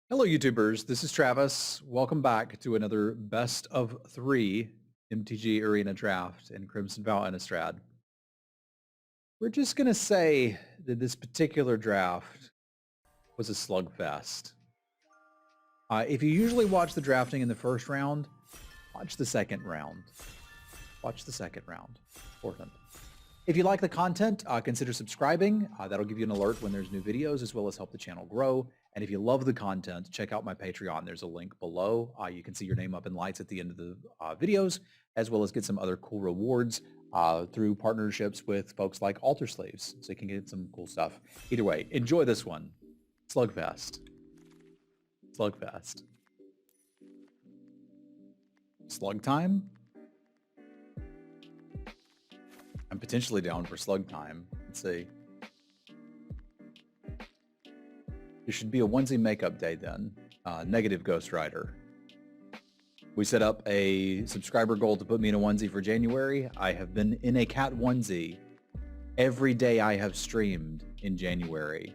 Hello, YouTubers. This is Travis. Welcome back to another best of 3 MTG Arena Draft in Crimson Vow Innistrad. We're just going to say that this particular draft was a slugfest. If you usually watch the drafting in the first round, watch the second round. Watch the second round. Important. If you like the content, consider subscribing. That'll give you an alert when there's new videos, as well as help the channel grow. And if you love the content, check out my Patreon. There's a link below. You can see your name up in lights at the end of the videos, as well as get some other cool rewards through partnerships with folks like Alter Slaves. So you can get some cool stuff. Either way, enjoy this one. Slugfest. Slugfest. Slug time? I'm potentially down for slug time. Let's see. It should be a onesie makeup day then. Negative Ghost Rider. We set up a subscriber goal to put me in a onesie for January. I have been in a cat onesie every day I have streamed in January.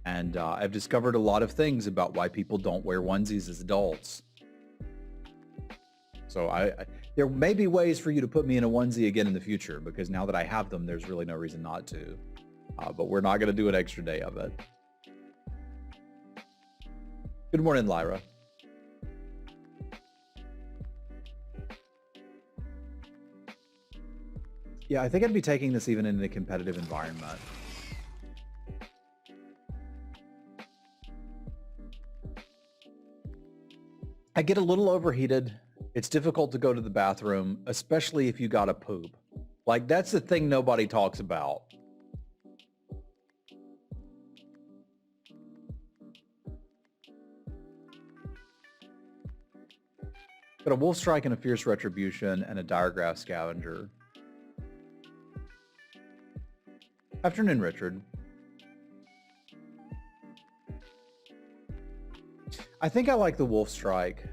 And I've discovered a lot of things about why people don't wear onesies as adults. So there may be ways for you to put me in a onesie again in the future, because now that I have them, there's really no reason not to. But we're not going to do an extra day of it. Good morning, Lyra. Yeah, I think I'd be taking this even in a competitive environment. I get a little overheated. It's difficult to go to the bathroom, especially if you gotta poop. Like, that's the thing nobody talks about. Got a Wolf Strike and a Fierce Retribution and a Diregraph Scavenger. Afternoon, Richard. I think I like the Wolf Strike.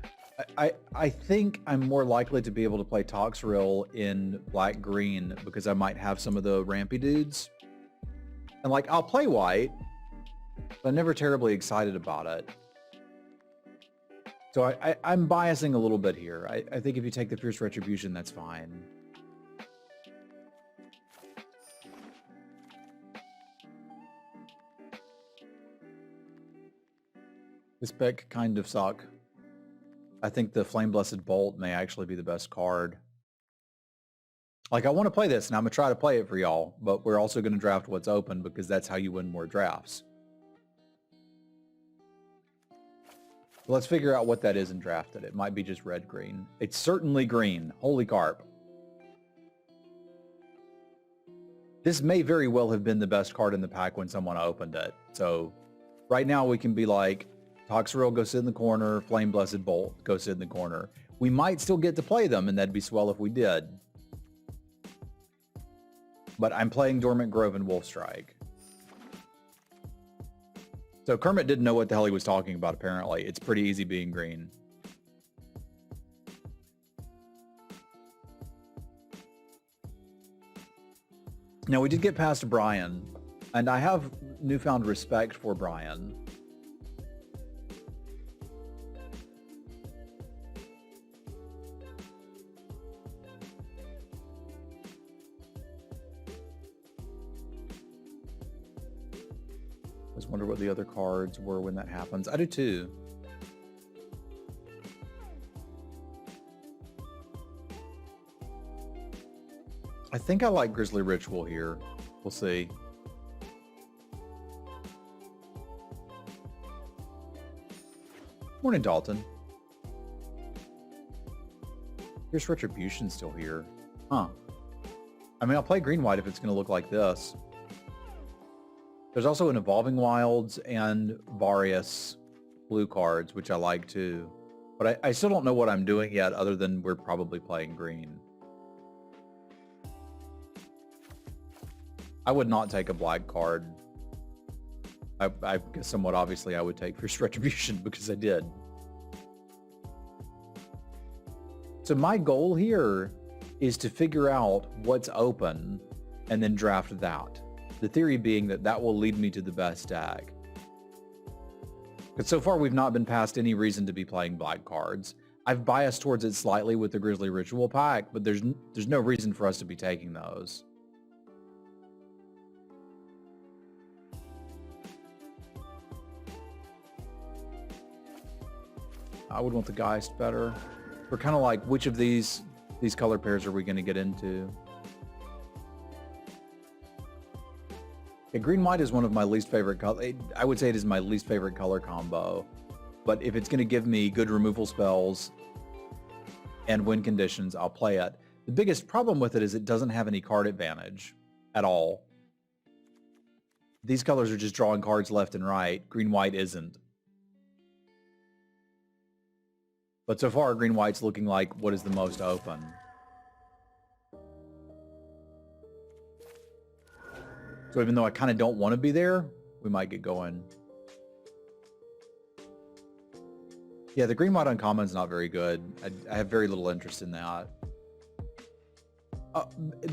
I think I'm more likely to be able to play Toxrill in black-green because I might have some of the rampy dudes. And like, I'll play white, but I'm never terribly excited about it. So I'm biasing a little bit here. I think if you take the Fierce Retribution, that's fine. This pick kind of suck. I think the Flame Blessed Bolt may actually be the best card. Like, I want to play this, and I'm going to try to play it for y'all, but we're also going to draft what's open because that's how you win more drafts. Let's figure out what that is and draft it. It might be just red-green. It's certainly green. Holy carp. This may very well have been the best card in the pack when someone opened it. So right now we can be like, Toxrill, go sit in the corner. Flame Blessed Bolt, go sit in the corner. We might still get to play them, and that'd be swell if we did. But I'm playing Dormant Grove and Wolf Strike. So Kermit didn't know what the hell he was talking about, apparently. It's pretty easy being green. Now, we did get past Brian, and I have newfound respect for Brian. I just wonder what the other cards were when that happens. I do too. I think I like Grizzly Ritual here. We'll see. Morning, Dalton. Here's Retribution still here. Huh. I mean, I'll play green-white if it's going to look like this. There's also an Evolving Wilds and Various blue cards, which I like too. But I still don't know what I'm doing yet, other than we're probably playing green. I would not take a black card. I guess somewhat obviously I would take Fierce Retribution because I did. So my goal here is to figure out what's open and then draft that. The theory being that that will lead me to the best deck. But so far, we've not been past any reason to be playing black cards. I've biased towards it slightly with the Grizzly Ritual pack, but there's no reason for us to be taking those. I would want the Geist better. We're kind of like, which of these color pairs are we going to get into? Yeah, green-white is one of my least favorite color. I would say it is my least favorite color combo. But if it's going to give me good removal spells and win conditions, I'll play it. The biggest problem with it is it doesn't have any card advantage at all. These colors are just drawing cards left and right. Green-white isn't. But so far, green-white's looking like what is the most open. So even though I kind of don't want to be there, we might get going. Yeah, the green-white uncommon's not very good. I have very little interest in that.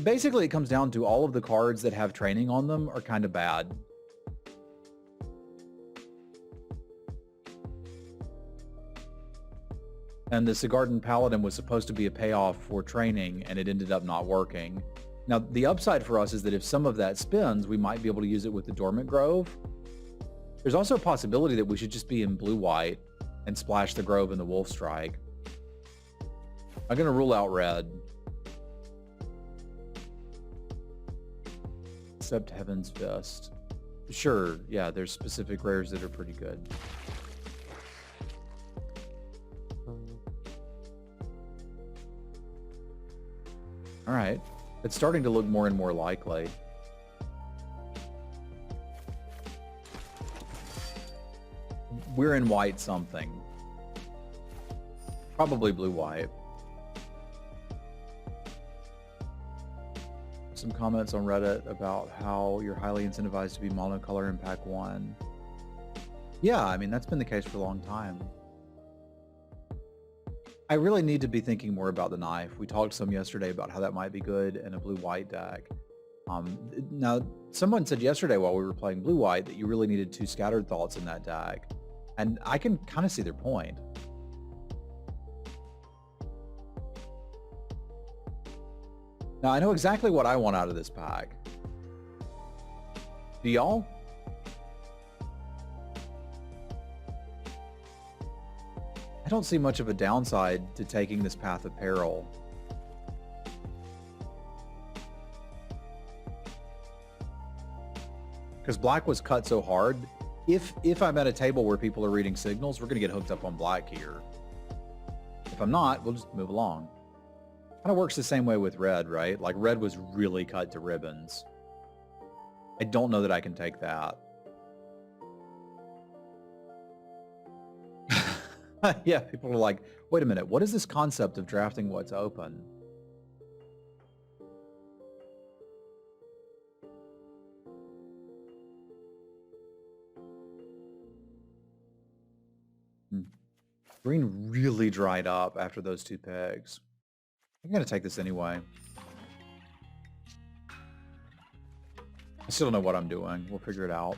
Basically, it comes down to all of the cards that have training on them are kind of bad. And the Sigardan Paladin was supposed to be a payoff for training, and it ended up not working. Now, the upside for us is that if some of that spins, we might be able to use it with the Dormant Grove. There's also a possibility that we should just be in blue-white and splash the Grove and the Wolf Strike. I'm going to rule out red. Except Heaven's Fist. Sure, yeah, there's specific rares that are pretty good. All right. It's starting to look more and more likely. We're in white something. Probably blue-white. Some comments on Reddit about how you're highly incentivized to be monocolor in pack 1. Yeah, I mean, that's been the case for a long time. I really need to be thinking more about the knife. We talked some yesterday about how that might be good in a blue-white deck. Now, someone said yesterday while we were playing blue-white that you really needed 2 Scattered Thoughts in that deck. And I can kind of see their point. Now, I know exactly what I want out of this pack. Do y'all? I don't see much of a downside to taking this Path of Peril. Because black was cut so hard. If I'm at a table where people are reading signals, we're going to get hooked up on black here. If I'm not, we'll just move along. Kind of works the same way with red, right? Like red was really cut to ribbons. I don't know that I can take that. Yeah, people are like, wait a minute, what is this concept of drafting what's open? Green really dried up after those 2 pegs. I'm going to take this anyway. I still don't know what I'm doing. We'll figure it out.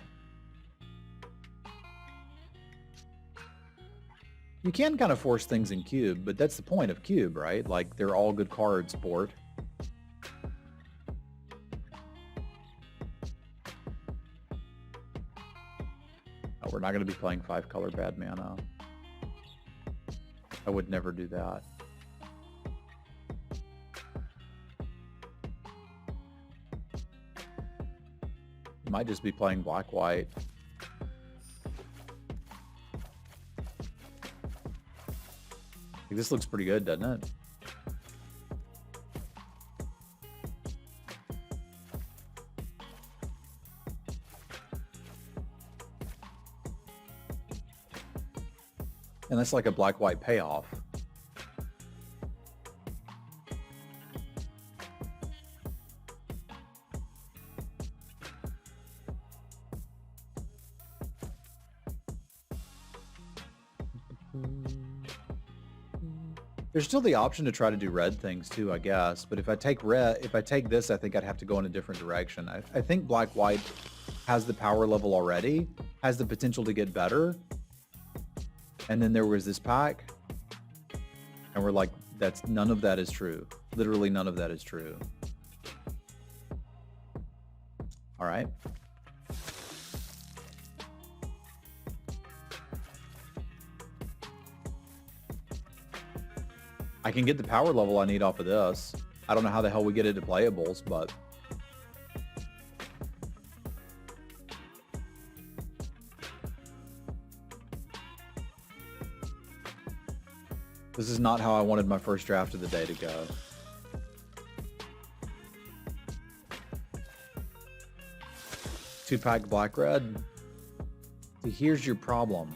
You can kind of force things in cube, but that's the point of cube, right? Like, they're all good cards, Bort. Oh, we're not going to be playing 5-color bad mana. I would never do that. Might just be playing black-white. This looks pretty good, doesn't it? And that's like a black-white payoff. There's still the option to try to do red things too, I guess. But if I take this, I think I'd have to go in a different direction. I think black-white has the power level already, has the potential to get better. And then there was this pack, and we're like, none of that is true. Literally none of that is true. All right. I can get the power level I need off of this. I don't know how the hell we get it to playables, but this is not how I wanted my first draft of the day to go. Two-pack black red. See, here's your problem.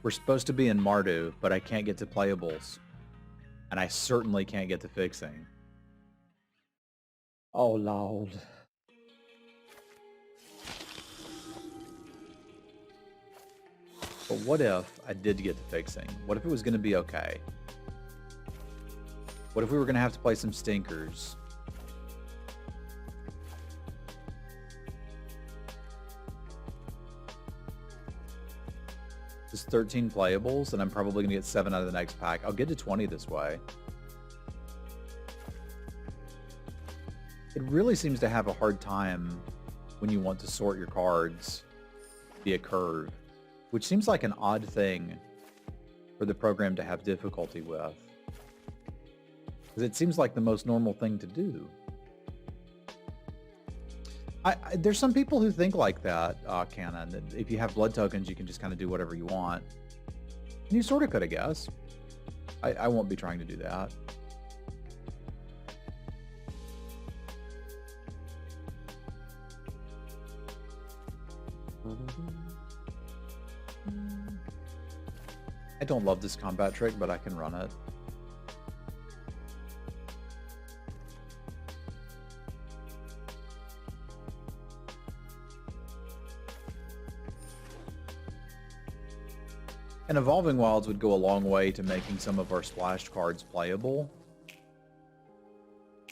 We're supposed to be in Mardu, but I can't get to playables. And I certainly can't get to fixing. Oh, Lord. But what if I did get to fixing? What if it was going to be okay? What if we were going to have to play some stinkers? Just 13 playables, and I'm probably going to get 7 out of the next pack. I'll get to 20 this way. It really seems to have a hard time when you want to sort your cards via curve, which seems like an odd thing for the program to have difficulty with. Because it seems like the most normal thing to do. There's some people who think like that, Canon, that if you have blood tokens, you can just kind of do whatever you want. And you sort of could, I guess. I won't be trying to do that. I don't love this combat trick, but I can run it. And Evolving Wilds would go a long way to making some of our splashed cards playable.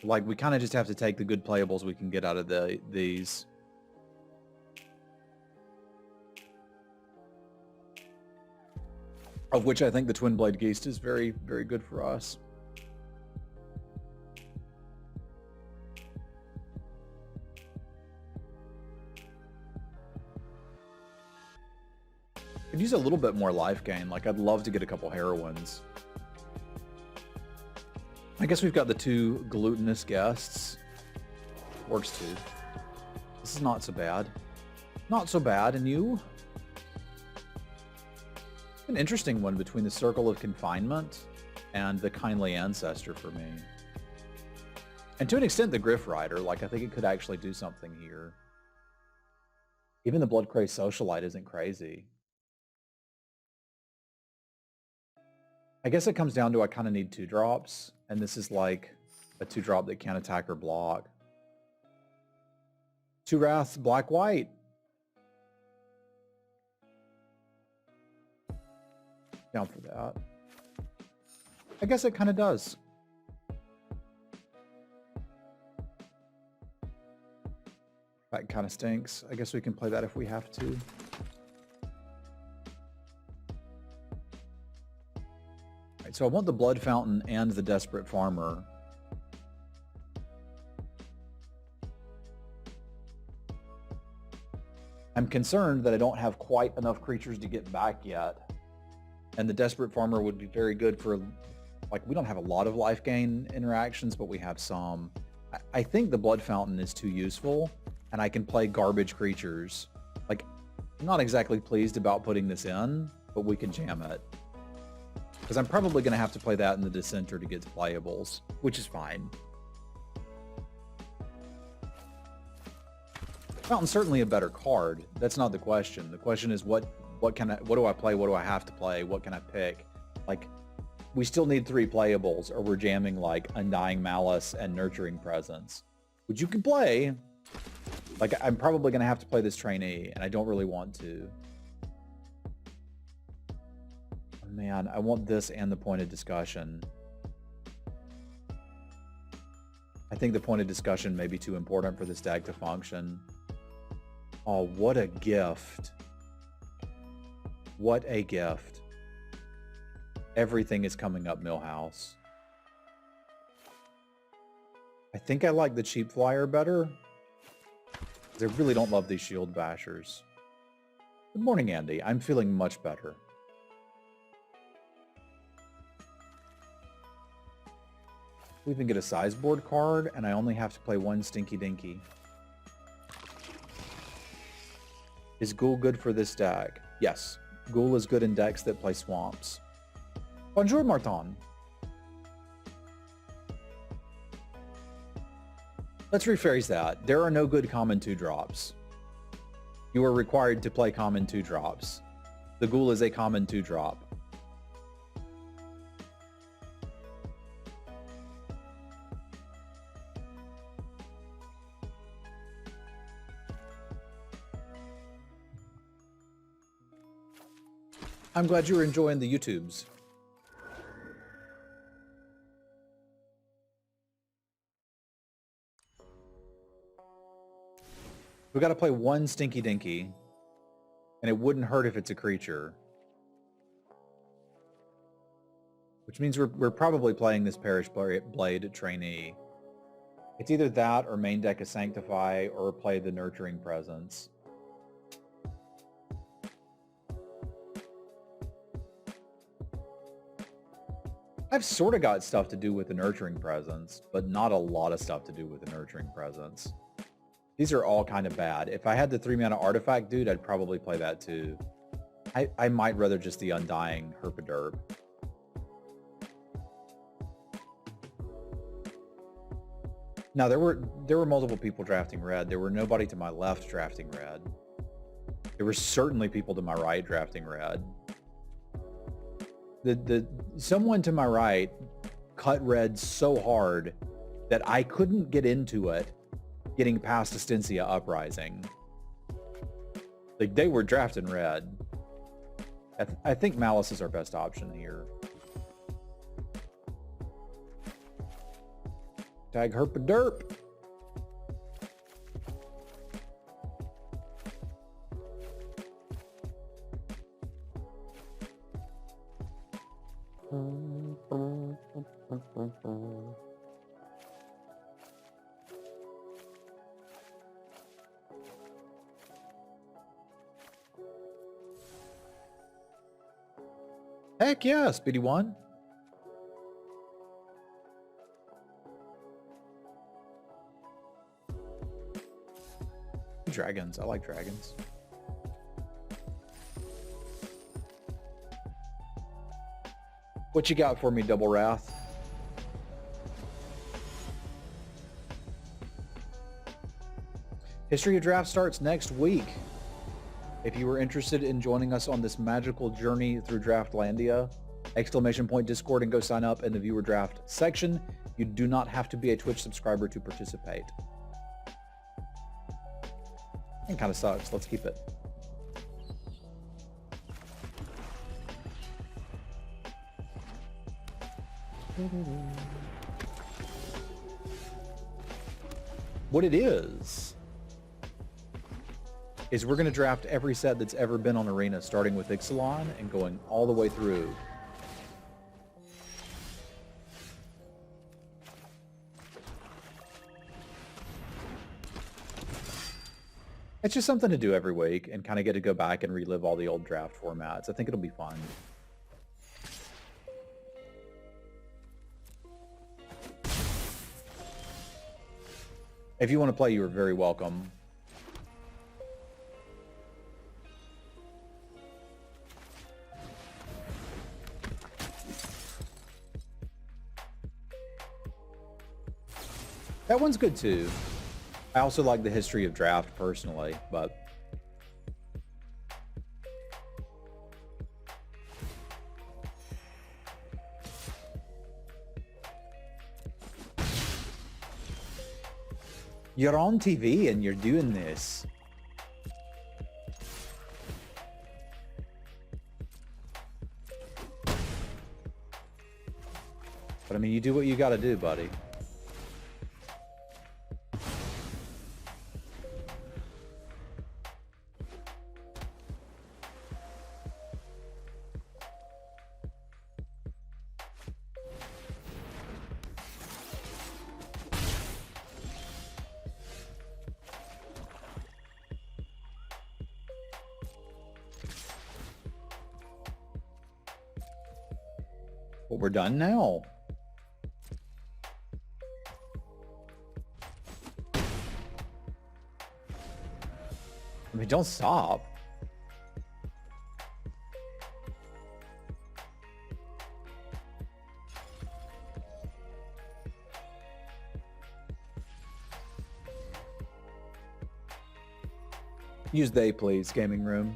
Like, we kind of just have to take the good playables we can get out of these. Of which I think the Twin Blade Geist is very, very good for us. Could use a little bit more life gain. Like, I'd love to get a couple heroines. I guess we've got the 2 glutinous guests. Works too. This is not so bad. Not so bad, and you? An interesting one between the Circle of Confinement and the Kindly Ancestor for me. And to an extent, the Griff Rider. Like, I think it could actually do something here. Even the Bloodcrazed Socialite isn't crazy. I guess it comes down to I kind of need 2 drops, and this is like a 2-drop that can't attack or block. 2 Wrath, black-white. Down for that. I guess it kind of does. That kind of stinks. I guess we can play that if we have to. So I want the Blood Fountain and the Desperate Farmer. I'm concerned that I don't have quite enough creatures to get back yet. And the Desperate Farmer would be very good for, like, we don't have a lot of life gain interactions, but we have some. I think the Blood Fountain is too useful, and I can play garbage creatures. Like, I'm not exactly pleased about putting this in, but we can jam it. Because I'm probably going to have to play that in the Dissenter to get to playables, which is fine. Fountain's certainly a better card. That's not the question. The question is what do I play? What do I have to play? What can I pick? Like, we still need 3 playables, or we're jamming like Undying Malice and Nurturing Presence, which you can play. Like, I'm probably going to have to play this Trainee, and I don't really want to. Man, I want this and the Point of Discussion. I think the Point of Discussion may be too important for this deck to function. Oh, what a gift. What a gift. Everything is coming up Millhouse. I think I like the cheap flyer better. I really don't love these shield bashers. Good morning, Andy. I'm feeling much better. We even get a size board card, and I only have to play one Stinky Dinky. Is Ghoul good for this deck? Yes. Ghoul is good in decks that play swamps. Bonjour, Martin. Let's rephrase that. There are no good common 2-drops. You are required to play common 2-drops. The Ghoul is a common 2-drop. I'm glad you were enjoying the YouTubes. We got to play one Stinky Dinky, and it wouldn't hurt if it's a creature. Which means we're probably playing this Parish Blade Trainee. It's either that or main deck a Sanctify or play the Nurturing Presence. I've sort of got stuff to do with the Nurturing Presence, but not a lot of stuff to do with the Nurturing Presence. These are all kind of bad. If I had the 3-mana Artifact dude, I'd probably play that too. I might rather just the Undying Herpaderp. Now, there were multiple people drafting red. There were nobody to my left drafting red. There were certainly people to my right drafting red. Someone to my right cut red so hard that I couldn't get into it getting past Astencia Uprising. Like, they were drafting red. I think Malice is our best option here. Tag Herpaderp. Heck yeah, Speedy One. Dragons. I like dragons. What you got for me, Double Wrath? History of Draft starts next week. If you were interested in joining us on this magical journey through Draftlandia, !Discord and go sign up in the viewer draft section. You do not have to be a Twitch subscriber to participate. It kind of sucks. Let's keep it. What it is we're going to draft every set that's ever been on Arena, starting with Ixalan and going all the way through. It's just something to do every week and kind of get to go back and relive all the old draft formats. I think it'll be fun. If you want to play, you are very welcome. That one's good too. I also like the history of draft personally, but you're on TV and you're doing this. But I mean, you do what you got to do, buddy. But we're done now. I mean, don't stop. Use they, please, gaming room.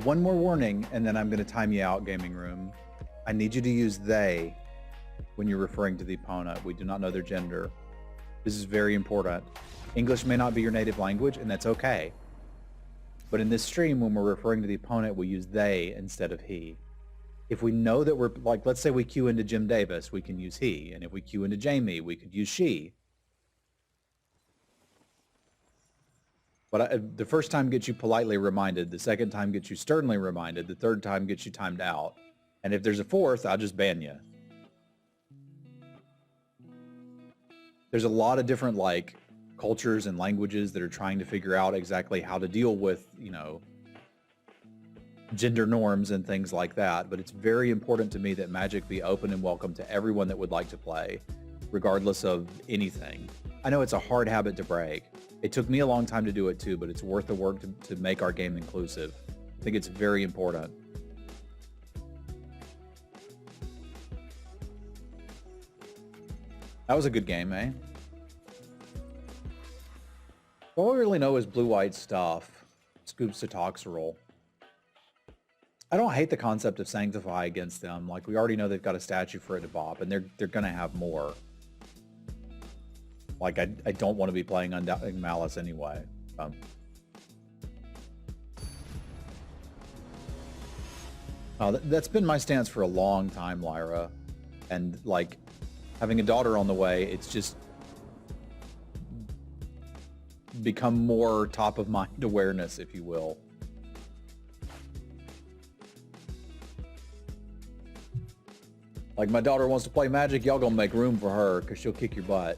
One more warning, and then I'm going to time you out, gaming room. I need you to use they when you're referring to the opponent. We do not know their gender. This is very important. English may not be your native language, and that's okay. But in this stream, when we're referring to the opponent, we use they instead of he. If we know that we're, like, let's say we queue into Jim Davis, we can use he. And if we queue into Jamie, we could use she. But the first time gets you politely reminded. The second time gets you sternly reminded. The third time gets you timed out. And if there's a fourth, I'll just ban you. There's a lot of different, like, cultures and languages that are trying to figure out exactly how to deal with, you know, gender norms and things like that. But it's very important to me that Magic be open and welcome to everyone that would like to play, regardless of anything. I know it's a hard habit to break. It took me a long time to do it too, but it's worth the work to make our game inclusive. I think it's very important. That was a good game, eh? All we really know is blue-white stuff. Scoops to Toxerol. I don't hate the concept of Sanctify against them. Like, we already know they've got a statue for it to bop, and they're going to have more. Like, I don't want to be playing Undoubting Malice anyway. That's been my stance for a long time, Lyra. And, like, having a daughter on the way, it's just become more top-of-mind awareness, if you will. Like, my daughter wants to play Magic, y'all gonna make room for her, because she'll kick your butt.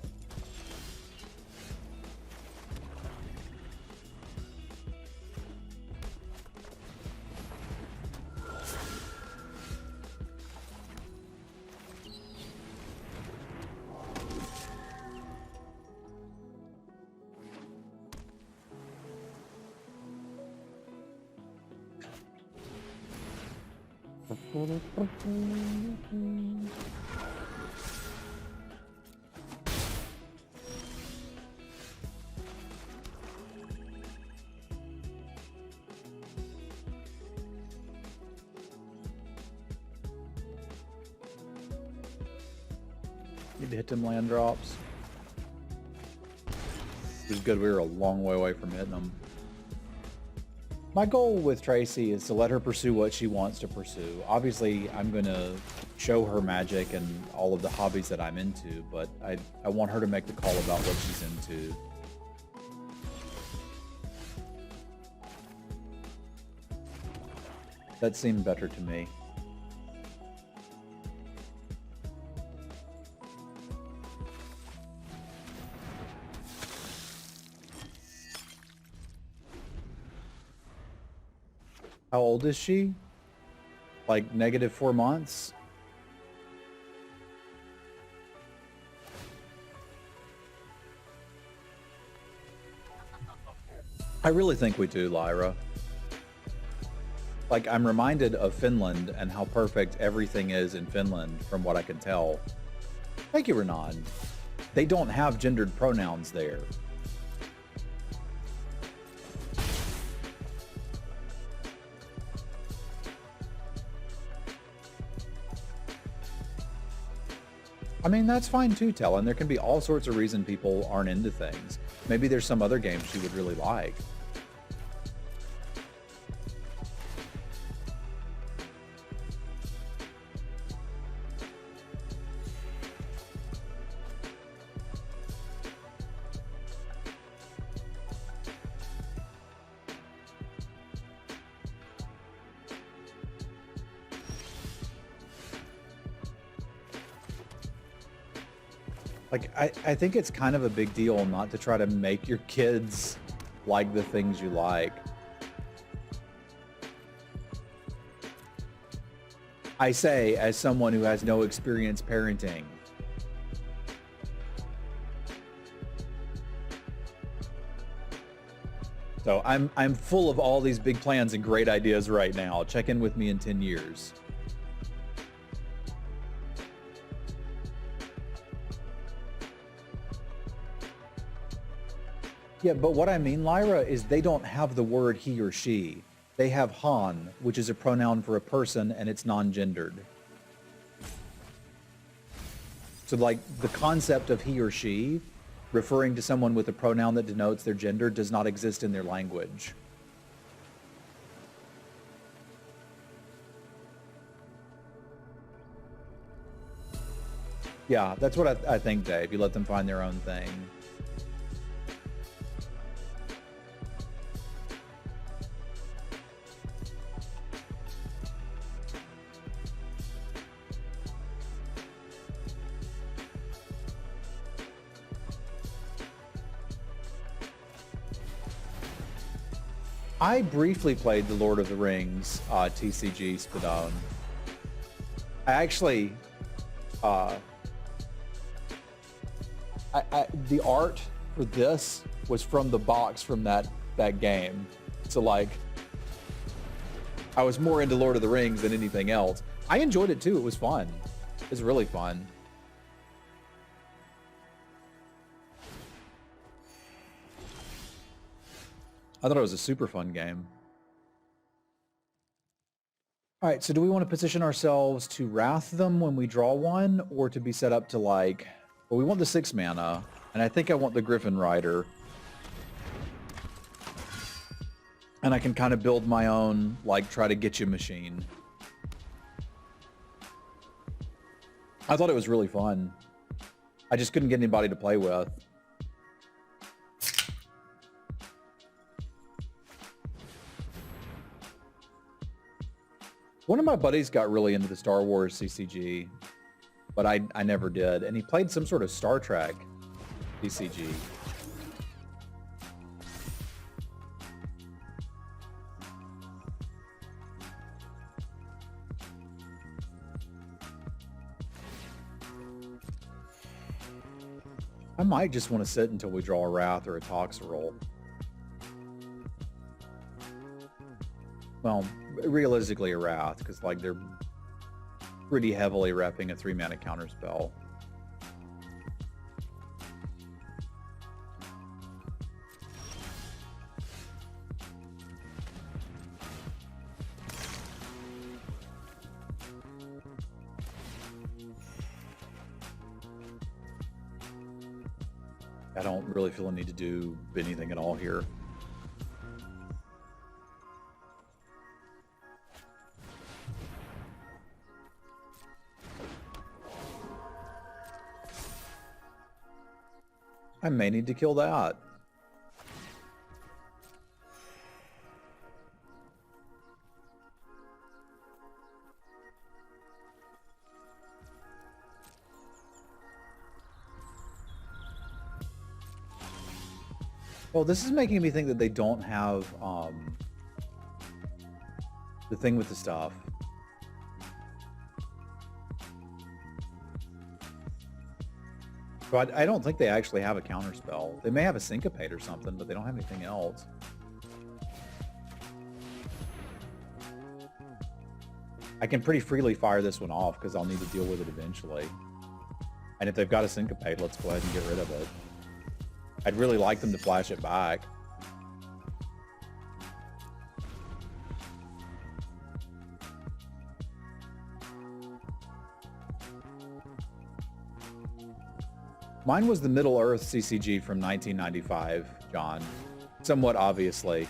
Need to hit them land drops. It was good. We were a long way away from hitting them. My goal with Tracy is to let her pursue what she wants to pursue. Obviously, I'm going to show her Magic and all of the hobbies that I'm into, but I want her to make the call about what she's into. That seemed better to me. How old is she? Like -4 months? I really think we do, Lyra. Like, I'm reminded of Finland and how perfect everything is in Finland from what I can tell. Thank you, Renan. They don't have gendered pronouns there. I mean, that's fine too, Tellin. There can be all sorts of reasons people aren't into things. Maybe there's some other games she would really like. Like, I think it's kind of a big deal not to try to make your kids like the things you like. I say, as someone who has no experience parenting. So I'm full of all these big plans and great ideas right now. Check in with me in 10 years. Yeah, but what I mean, Lyra, is they don't have the word he or she. They have han, which is a pronoun for a person, and it's non-gendered. So, like, the concept of he or she, referring to someone with a pronoun that denotes their gender, does not exist in their language. Yeah, that's what I think, Dave. You let them find their own thing. I briefly played the Lord of the Rings TCG Spadone. I actually, the art for this was from the box from that game. So like, I was more into Lord of the Rings than anything else. I enjoyed it too. It was fun. It was really fun. I thought it was a super fun game. All right, so do we want to position ourselves to wrath them when we draw one, or to be set up to like, well, we want the 6 mana, and I think I want the Griffin Rider. And I can kind of build my own, like, try to get you machine. I thought it was really fun. I just couldn't get anybody to play with. One of my buddies got really into the Star Wars CCG, but I never did. And he played some sort of Star Trek CCG. I might just want to sit until we draw a Wrath or a Toxirol. Well, realistically a Wrath, because like they're pretty heavily repping a 3-mana counterspell. I don't really feel a need to do anything at all here. I may need to kill that. Well, this is making me think that they don't have the thing with the stuff. But I don't think they actually have a counterspell. They may have a Syncopate or something, but they don't have anything else. I can pretty freely fire this one off because I'll need to deal with it eventually. And if they've got a Syncopate, let's go ahead and get rid of it. I'd really like them to flash it back. Mine was the Middle-earth CCG from 1995, John. Somewhat obviously.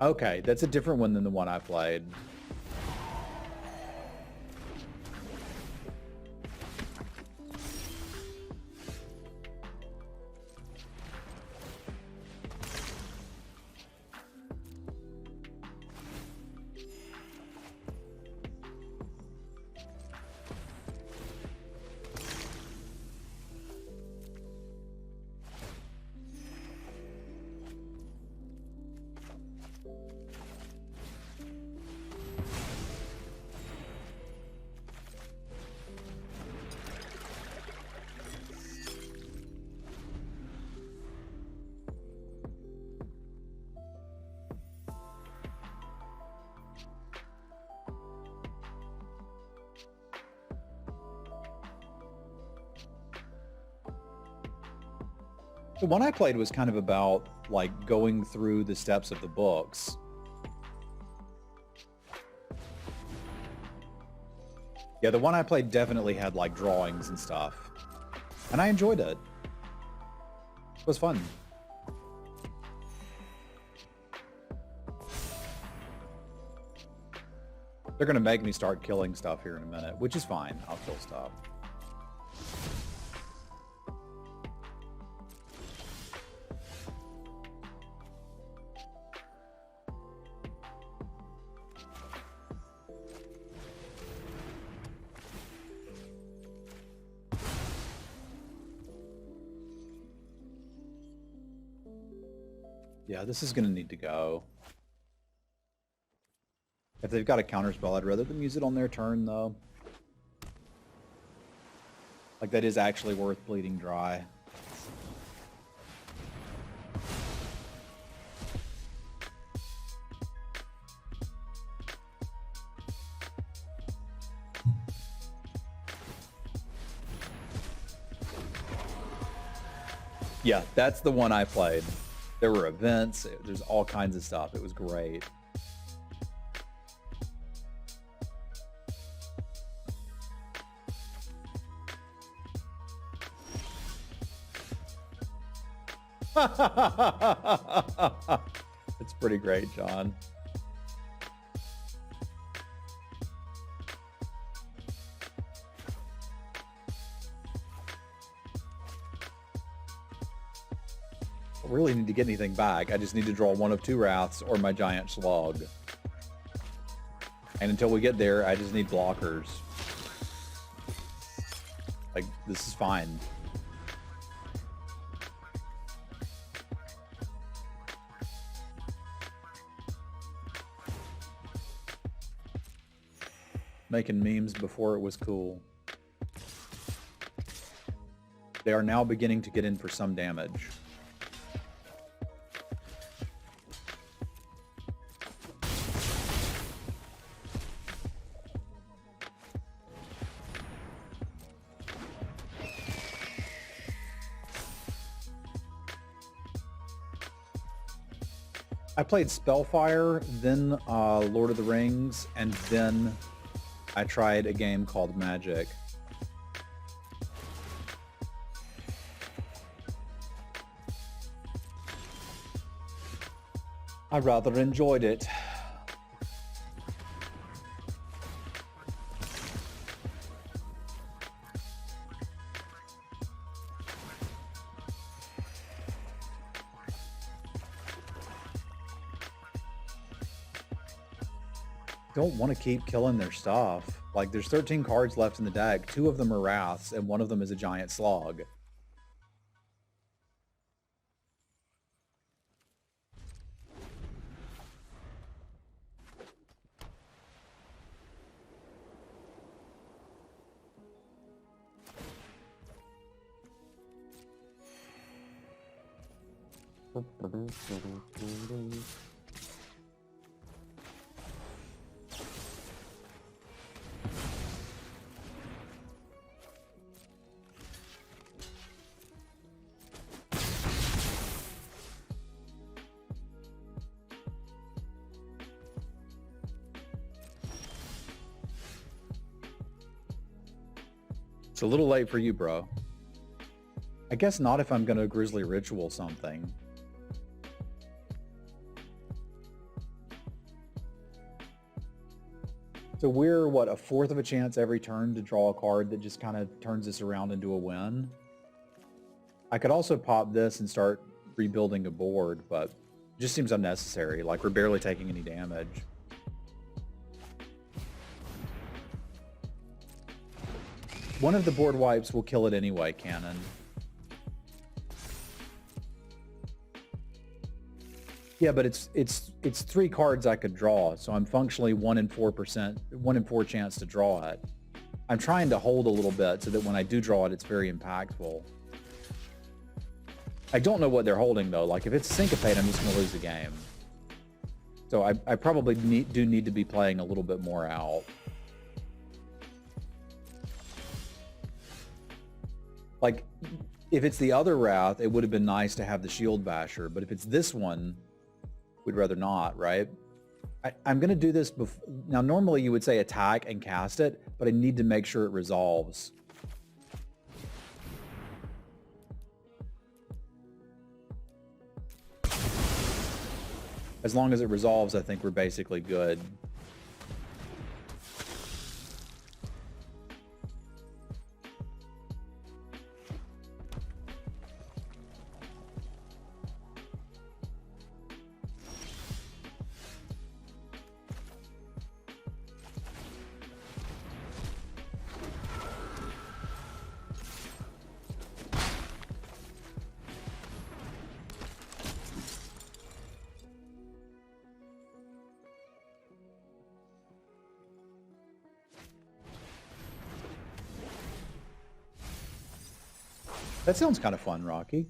Okay, that's a different one than the one I played. The one I played was kind of about like going through the steps of the books. Yeah, the one I played definitely had like drawings and stuff. And I enjoyed it. It was fun. They're going to make me start killing stuff here in a minute, which is fine. I'll kill stuff. Yeah, this is going to need to go. If they've got a counterspell, I'd rather them use it on their turn, though. Like, that is actually worth bleeding dry. Yeah, that's the one I played. There were events, there's all kinds of stuff. It was great. It's pretty great, John. I really need to get anything back. I just need to draw one of 2 Wraths or my giant slug. And until we get there, I just need blockers. Like, this is fine. Making memes before it was cool. They are now beginning to get in for some damage. I played Spellfire, then Lord of the Rings, and then I tried a game called Magic. I rather enjoyed it. don't want to keep killing their stuff. Like, there's 13 cards left in the deck. 2 of them are Wraths, and 1 of them is a giant slug. It's a little late for you, bro. I guess not if I'm going to Grizzly Ritual something. So we're, what, a 1/4 of a chance every turn to draw a card that just kind of turns this around into a win? I could also pop this and start rebuilding a board, but it just seems unnecessary. Like, we're barely taking any damage. One of the board wipes will kill it anyway, Cannon. Yeah, but it's 3 cards I could draw, so I'm functionally 1 in 4 chance to draw it. I'm trying to hold a little bit so that when I do draw it, it's very impactful. I don't know what they're holding though. Like, if it's Syncopate, I'm just going to lose the game. So I probably do need to be playing a little bit more out. Like, if it's the other Wrath, it would have been nice to have the Shield Basher, but if it's this one, we'd rather not, right? I'm going to do this now. Normally you would say attack and cast it, but I need to make sure it resolves. As long as it resolves, I think we're basically good. That sounds kind of fun, Rocky.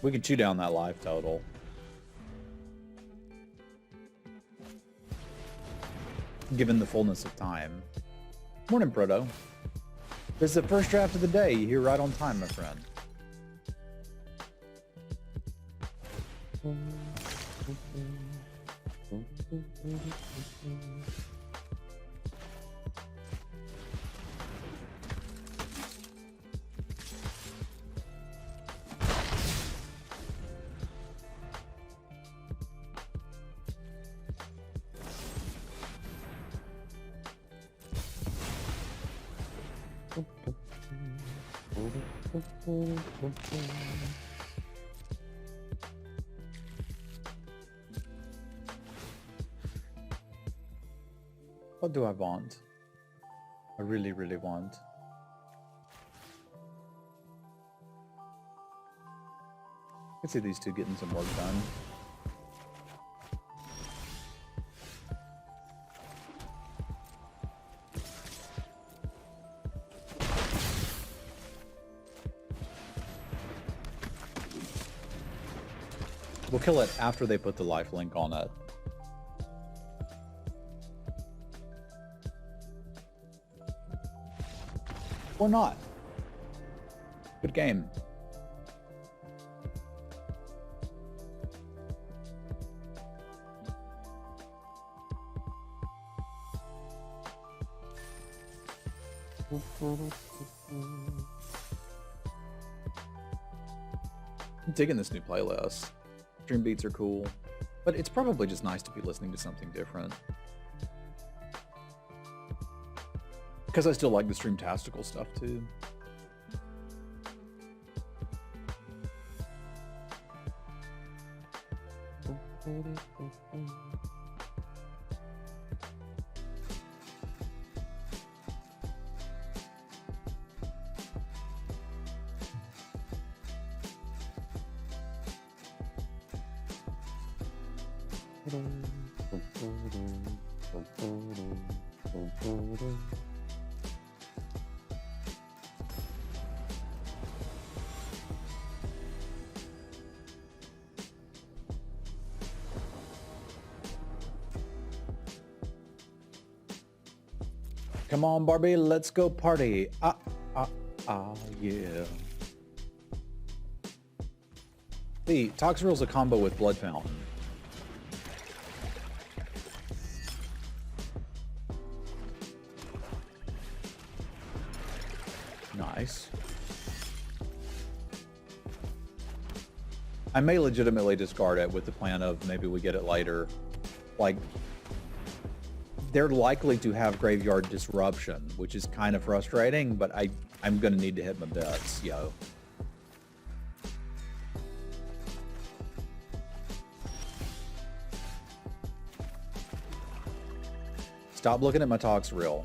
We can chew down that life total. Given the fullness of time. Morning, Proto. This is the first draft of the day. You're here right on time, my friend. What do I want? I really, really want. I can see these two getting some work done. We'll kill it after they put the life link on it. Or not. Good game. I'm digging this new playlist. Dream beats are cool. But it's probably just nice to be listening to something different. Because I still like the Streamtastical stuff too. Come on, Barbie, let's go party. Yeah. The Toxirill's a combo with Blood Fountain. Nice. I may legitimately discard it with the plan of maybe we get it later. Like, they're likely to have Graveyard Disruption, which is kind of frustrating, but I'm going to need to hit my bets, yo. Stop looking at my Toxrill.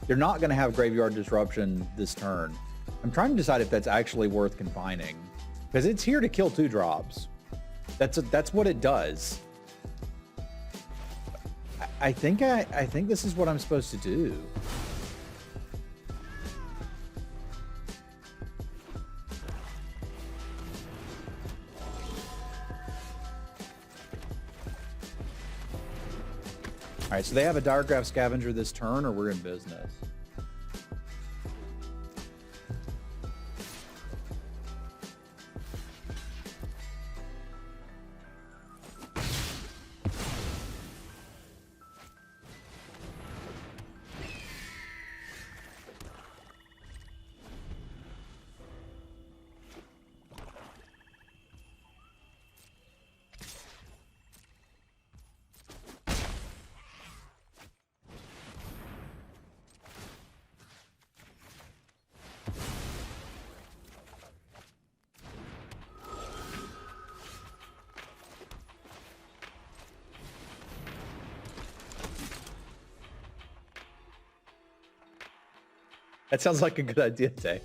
They're not going to have Graveyard Disruption this turn. I'm trying to decide if that's actually worth confining, because it's here to kill 2 drops. That's what it does. I think this is what I'm supposed to do. All right, so they have a Diregraph Scavenger this turn, or we're in business. That sounds like a good idea, Dave.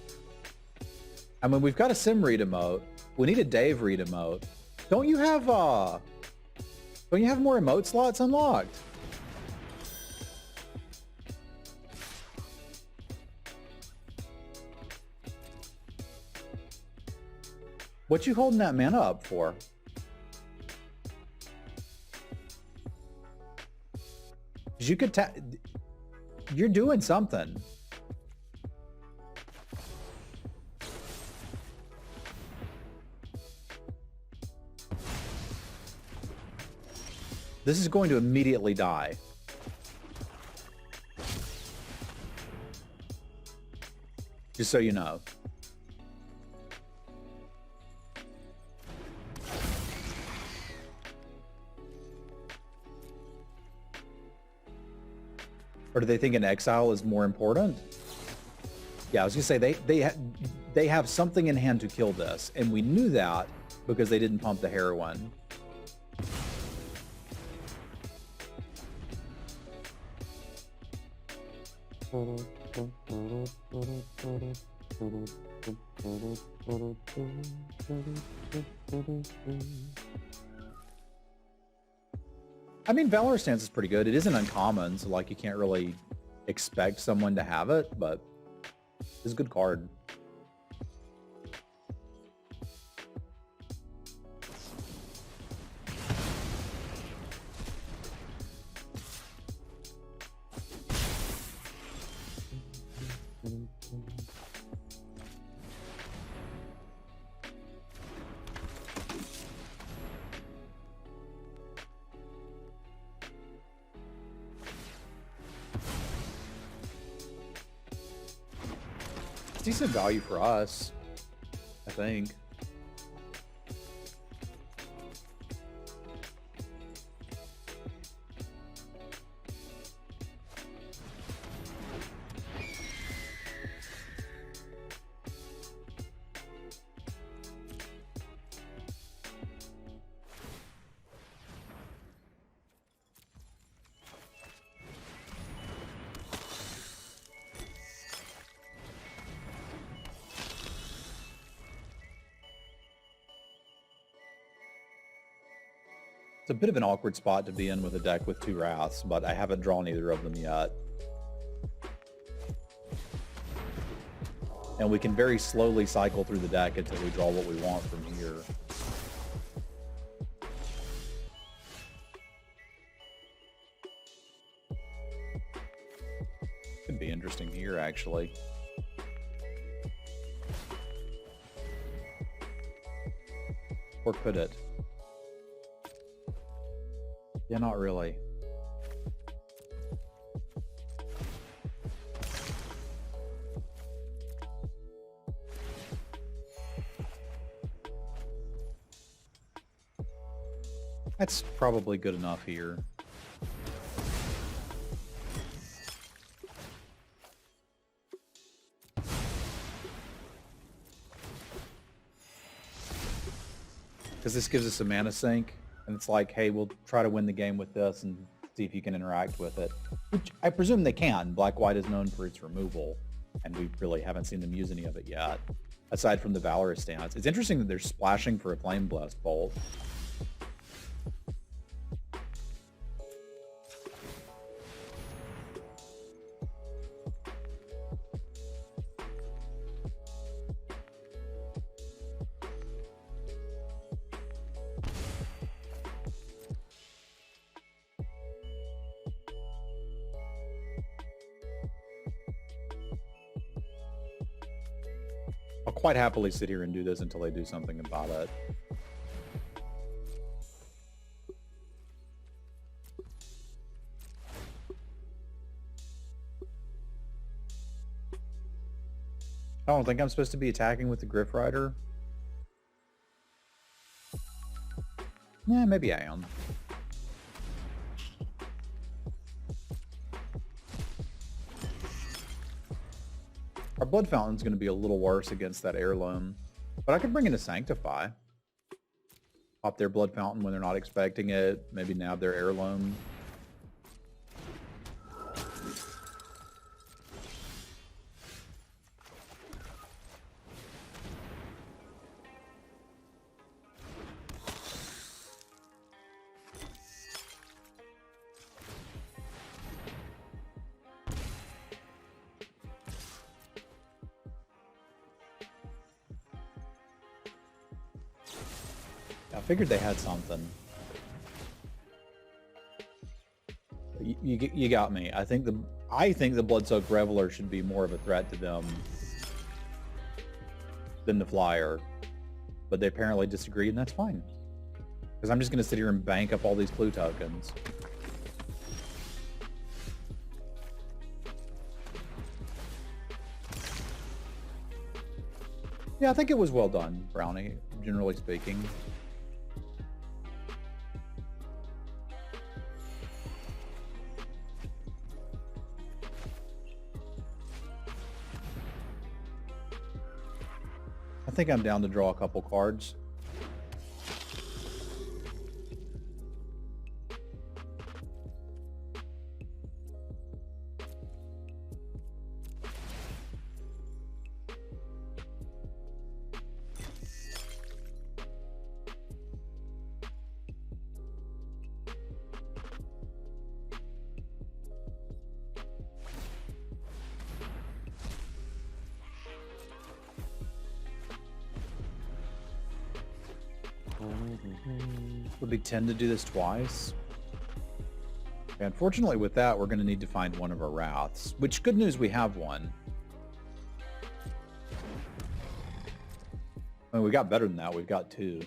I mean, we've got a Sim read emote. We need a Dave read emote. Don't you have more emote slots unlocked? What you holding that mana up for? 'Cause you could you're doing something. This is going to immediately die. Just so you know. Or do they think an exile is more important? Yeah, I was gonna say they have something in hand to kill this, and we knew that because they didn't pump the heroine. I mean, Valor Stance is pretty good. It isn't uncommon, so like you can't really expect someone to have it, but it's a good card. Decent value for us, I think. It's a bit of an awkward spot to be in with a deck with 2 Wraths, but I haven't drawn either of them yet. And we can very slowly cycle through the deck until we draw what we want from here. Could be interesting here, actually. Or could it? Yeah, not really. That's probably good enough here. Because this gives us a mana sink, and it's like, hey, we'll try to win the game with this and see if you can interact with it. Which I presume they can. Black-White is known for its removal, and we really haven't seen them use any of it yet, aside from the Valorous stance. It's interesting that they're splashing for a Flame Blast Bolt. I'll quite happily sit here and do this until they do something about it. I don't think I'm supposed to be attacking with the Griff Rider. Yeah, maybe I am. Our Blood Fountain's going to be a little worse against that Heirloom. But I could bring in a Sanctify. Pop their Blood Fountain when they're not expecting it. Maybe nab their Heirloom. I figured they had something. You got me. I think the Bloodsoaked Reveler should be more of a threat to them than the Flyer, but they apparently disagree, and that's fine. Because I'm just going to sit here and bank up all these blue tokens. Yeah, I think it was well done, Brownie, generally speaking. I think I'm down to draw a couple cards. Would be 10 to do this twice. And unfortunately with that, we're going to need to find one of our Wraths, which, good news, we have one. I mean, we got better than that. We've got 2.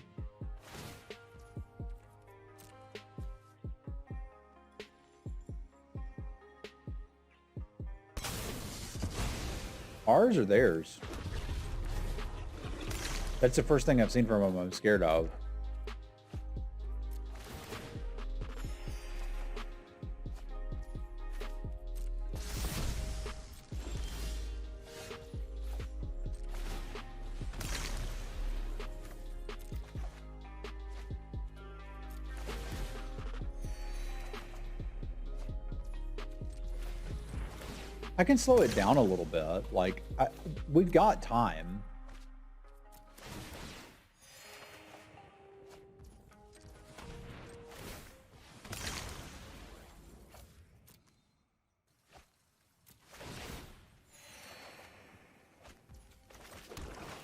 Ours or theirs? That's the first thing I've seen from them I'm scared of. I can slow it down a little bit. Like, we've got time.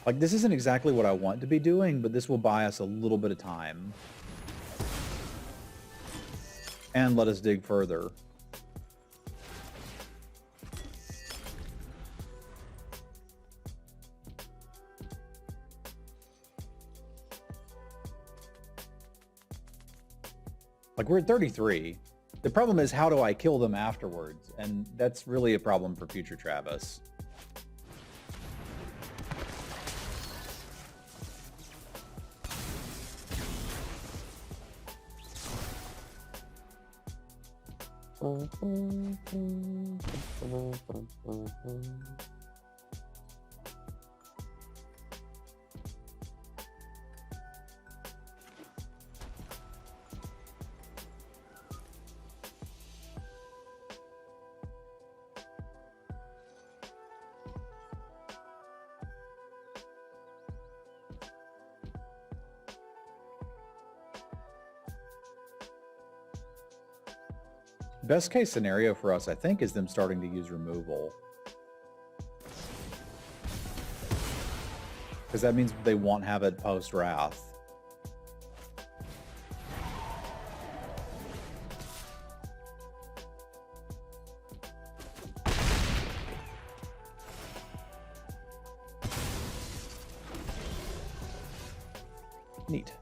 Like, this isn't exactly what I want to be doing, but this will buy us a little bit of time. And let us dig further. Like, we're at 33. The problem is, how do I kill them afterwards? And that's really a problem for future Travis. Best case scenario for us, I think, is them starting to use removal. Because that means they won't have it post-Wrath. Neat.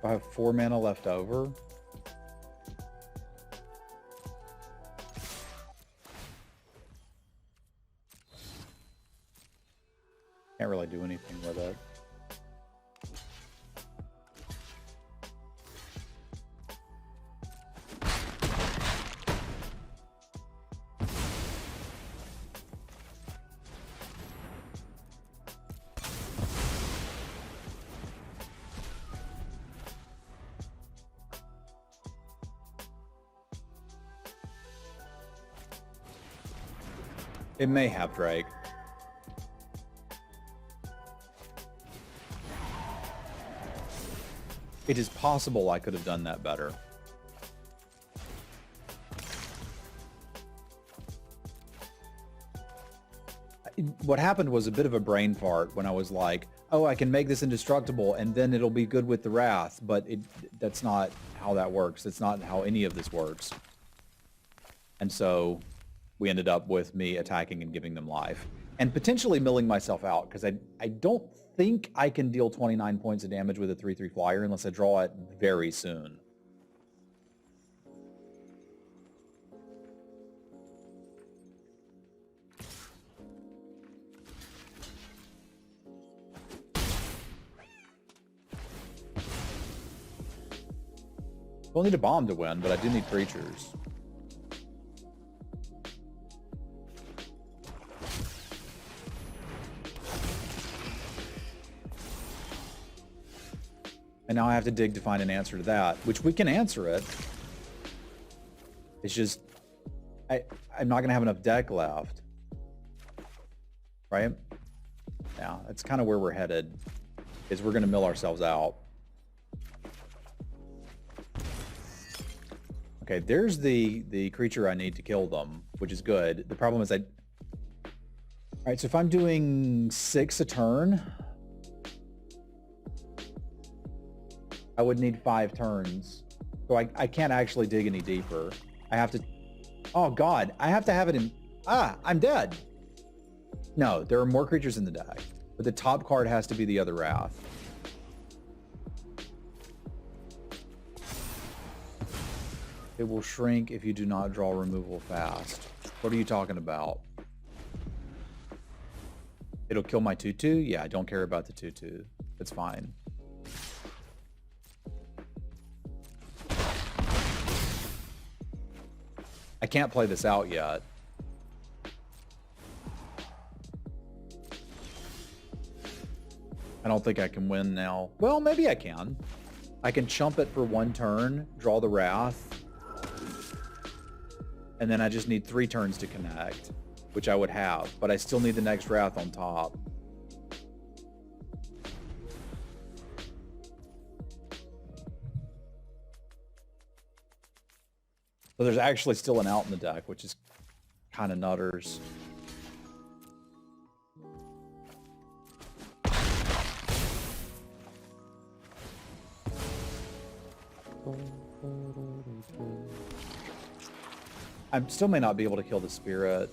I have 4 mana left over. Can't really do anything with it. It may have Drake. It is possible I could have done that better. What happened was a bit of a brain fart when I was like, oh, I can make this indestructible and then it'll be good with the Wrath, but that's not how that works. That's not how any of this works. And so we ended up with me attacking and giving them life. And potentially milling myself out, because I don't think I can deal 29 points of damage with a 3/3 flyer unless I draw it very soon. We'll need a bomb to win, but I do need creatures. And now I have to dig to find an answer to that, which we can answer it. It's just, I'm not going to have enough deck left. Right? Yeah, that's kind of where we're headed, is we're going to mill ourselves out. Okay, there's the creature I need to kill them, which is good. The problem is all right, so if I'm doing 6 a turn, I would need 5 turns. So I can't actually dig any deeper. I have to, oh God, I have to have it in, I'm dead. No, there are more creatures in the deck, but the top card has to be the other Wrath. It will shrink if you do not draw removal fast. What are you talking about? It'll kill my 2/2? Yeah, I don't care about the 2/2. It's fine. I can't play this out yet. I don't think I can win now. Well, maybe I can. I can chump it for 1 turn, draw the Wrath, and then I just need 3 turns to connect, which I would have, but I still need the next Wrath on top. So there's actually still an out in the deck, which is kind of nutters. I still may not be able to kill the spirit.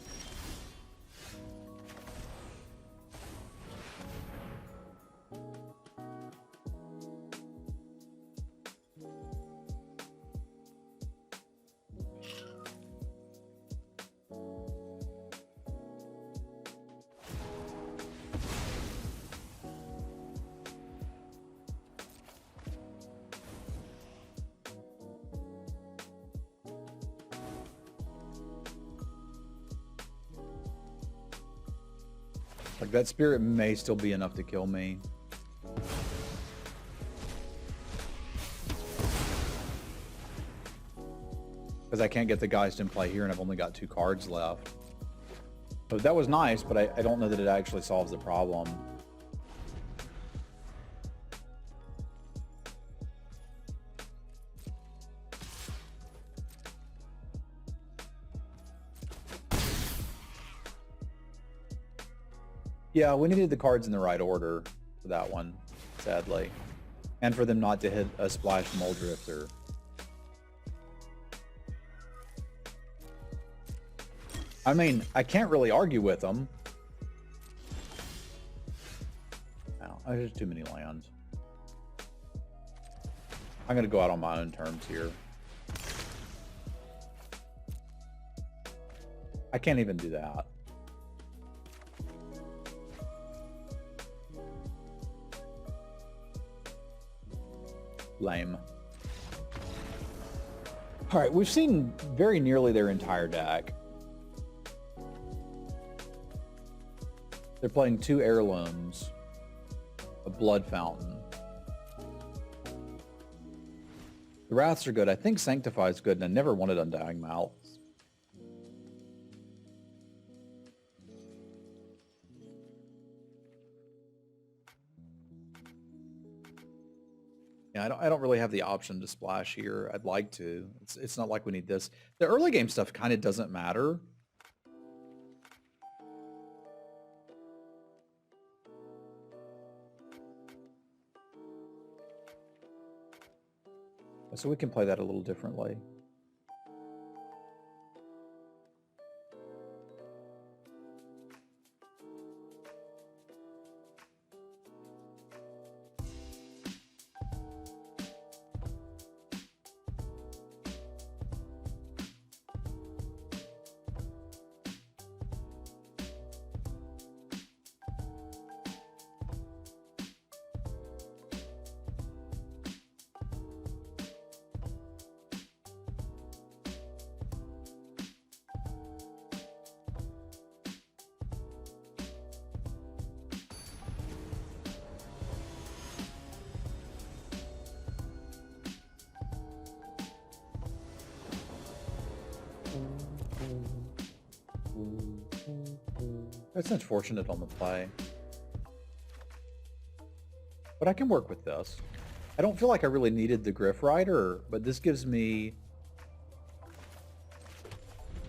Like, that spirit may still be enough to kill me. Because I can't get the Geist in play here, and I've only got 2 cards left. So that was nice, but I don't know that it actually solves the problem. Yeah, we needed the cards in the right order for that one, sadly. And for them not to hit a Splash Muldrifter. I mean, I can't really argue with them. No, there's too many lands. I'm going to go out on my own terms here. I can't even do that. Lame. All right, we've seen very nearly their entire deck. They're playing 2 Heirlooms, a Blood Fountain. The Wraths are good. I think Sanctify is good, and I never wanted Undying Mouths. Yeah, I don't really have the option to splash here. I'd like to. It's not like we need this. The early game stuff kind of doesn't matter. So we can play that a little differently. That's unfortunate on the play. But I can work with this. I don't feel like I really needed the Griff Rider, but this gives me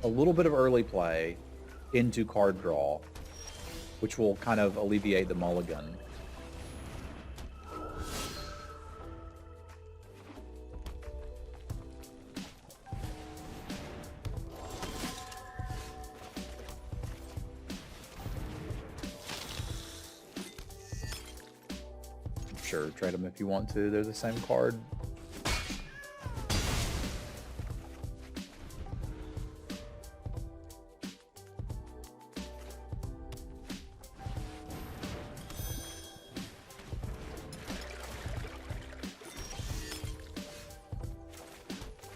a little bit of early play into card draw, which will kind of alleviate the mulligan. Sure, trade them if you want to. They're the same card.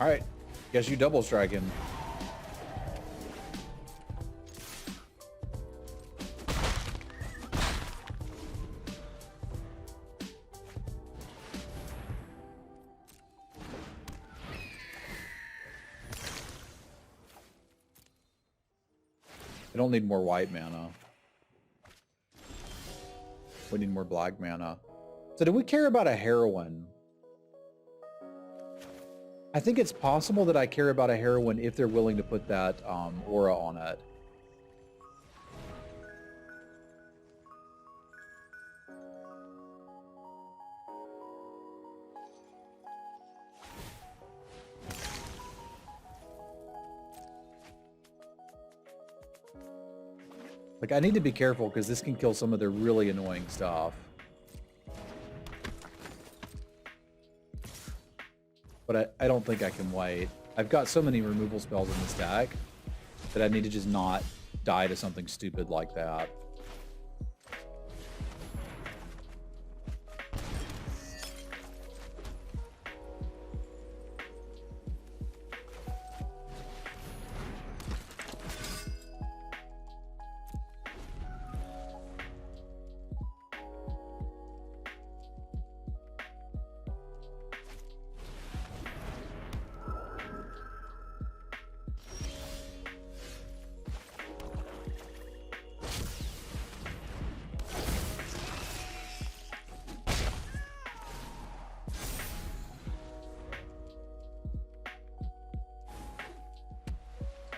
All right, guess you double strike him. I don't need more white mana. We need more black mana. So do we care about a heroine? I think it's possible that I care about a heroine if they're willing to put that aura on it. Like, I need to be careful because this can kill some of their really annoying stuff. But I don't think I can wait. I've got so many removal spells in this deck that I need to just not die to something stupid like that.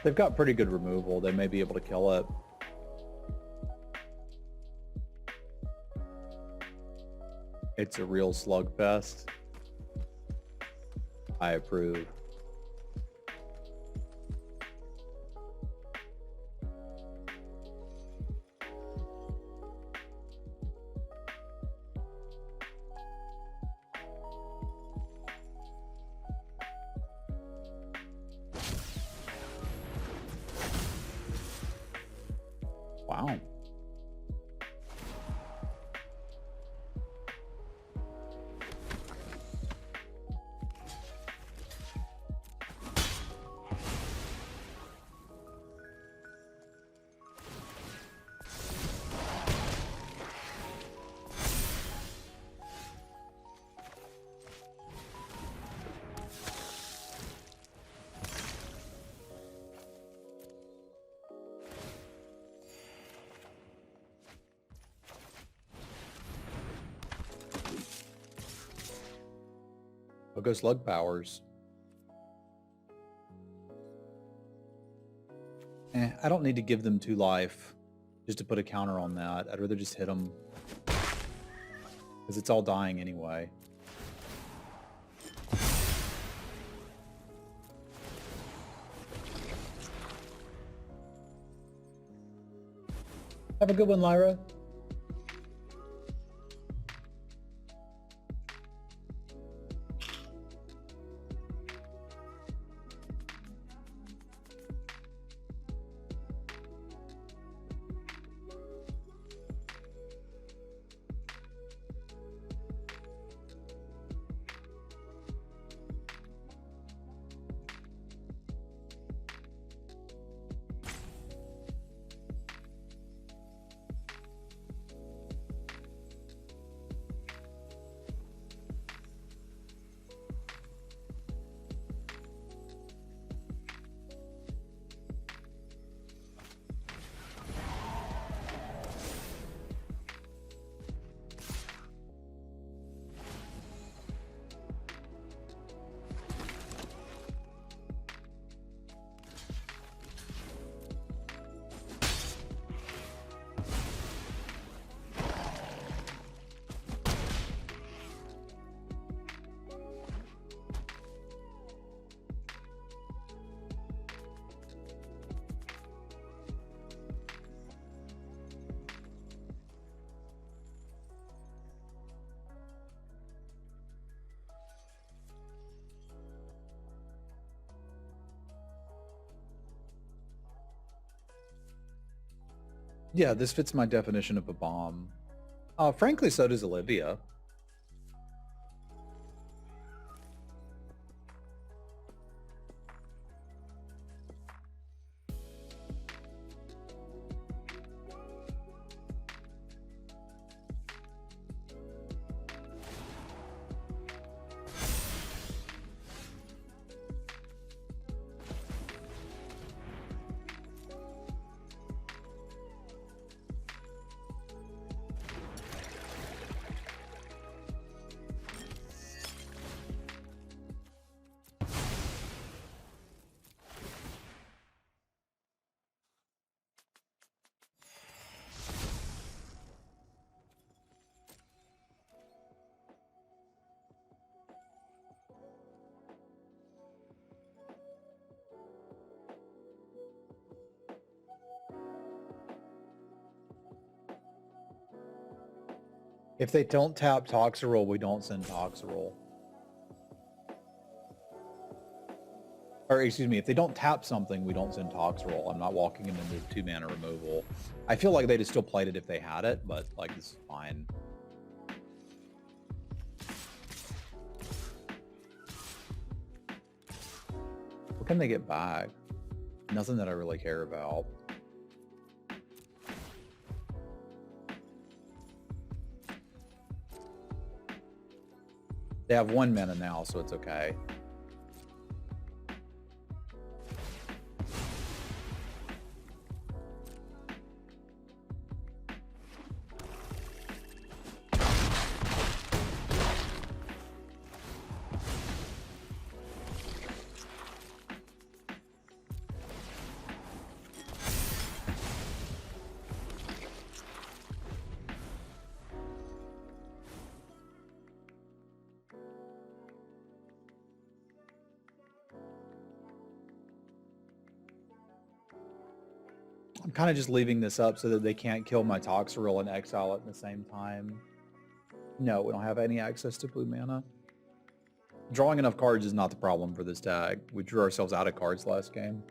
They've got pretty good removal. They may be able to kill it. It's a real slugfest. I approve. Wow. I'll go slug powers. I don't need to give them 2 life just to put a counter on that. I'd rather just hit them because it's all dying anyway. Have a good one, Lyra. Yeah, this fits my definition of a bomb. Frankly, so does Olivia. If they don't tap Toxirol, we don't send Toxirol. Or excuse me, if they don't tap something, we don't send Toxirol. I'm not walking them into 2-mana removal. I feel like they'd have still played it if they had it, but like this is fine. What can they get back? Nothing that I really care about. They have 1 mana now, so it's okay. I'm kind of just leaving this up so that they can't kill my Toxirol and exile it at the same time. No, we don't have any access to blue mana. Drawing enough cards is not the problem for this tag. We drew ourselves out of cards last game.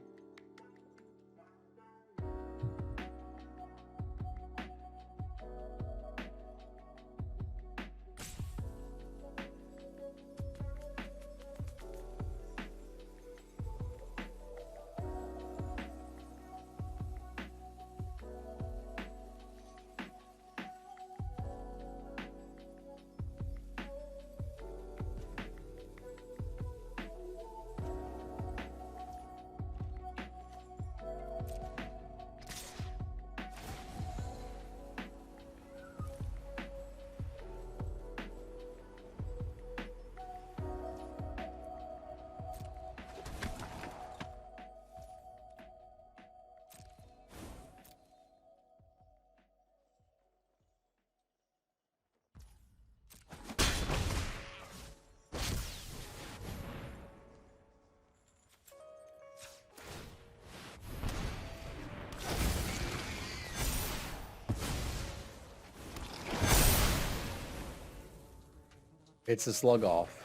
It's a slug off.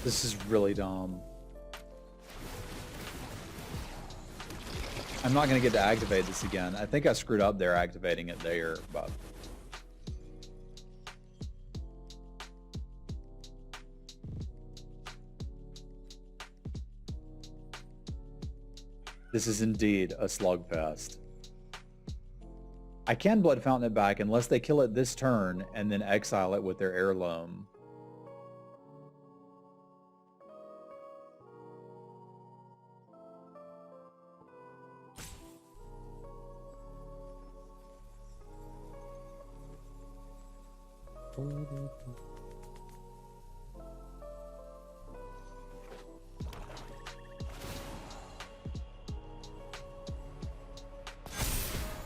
This is really dumb. I'm not going to get to activate this again. I think I screwed up there activating it there, but... This is indeed a slugfest. I can Blood Fountain it back unless they kill it this turn and then exile it with their heirloom.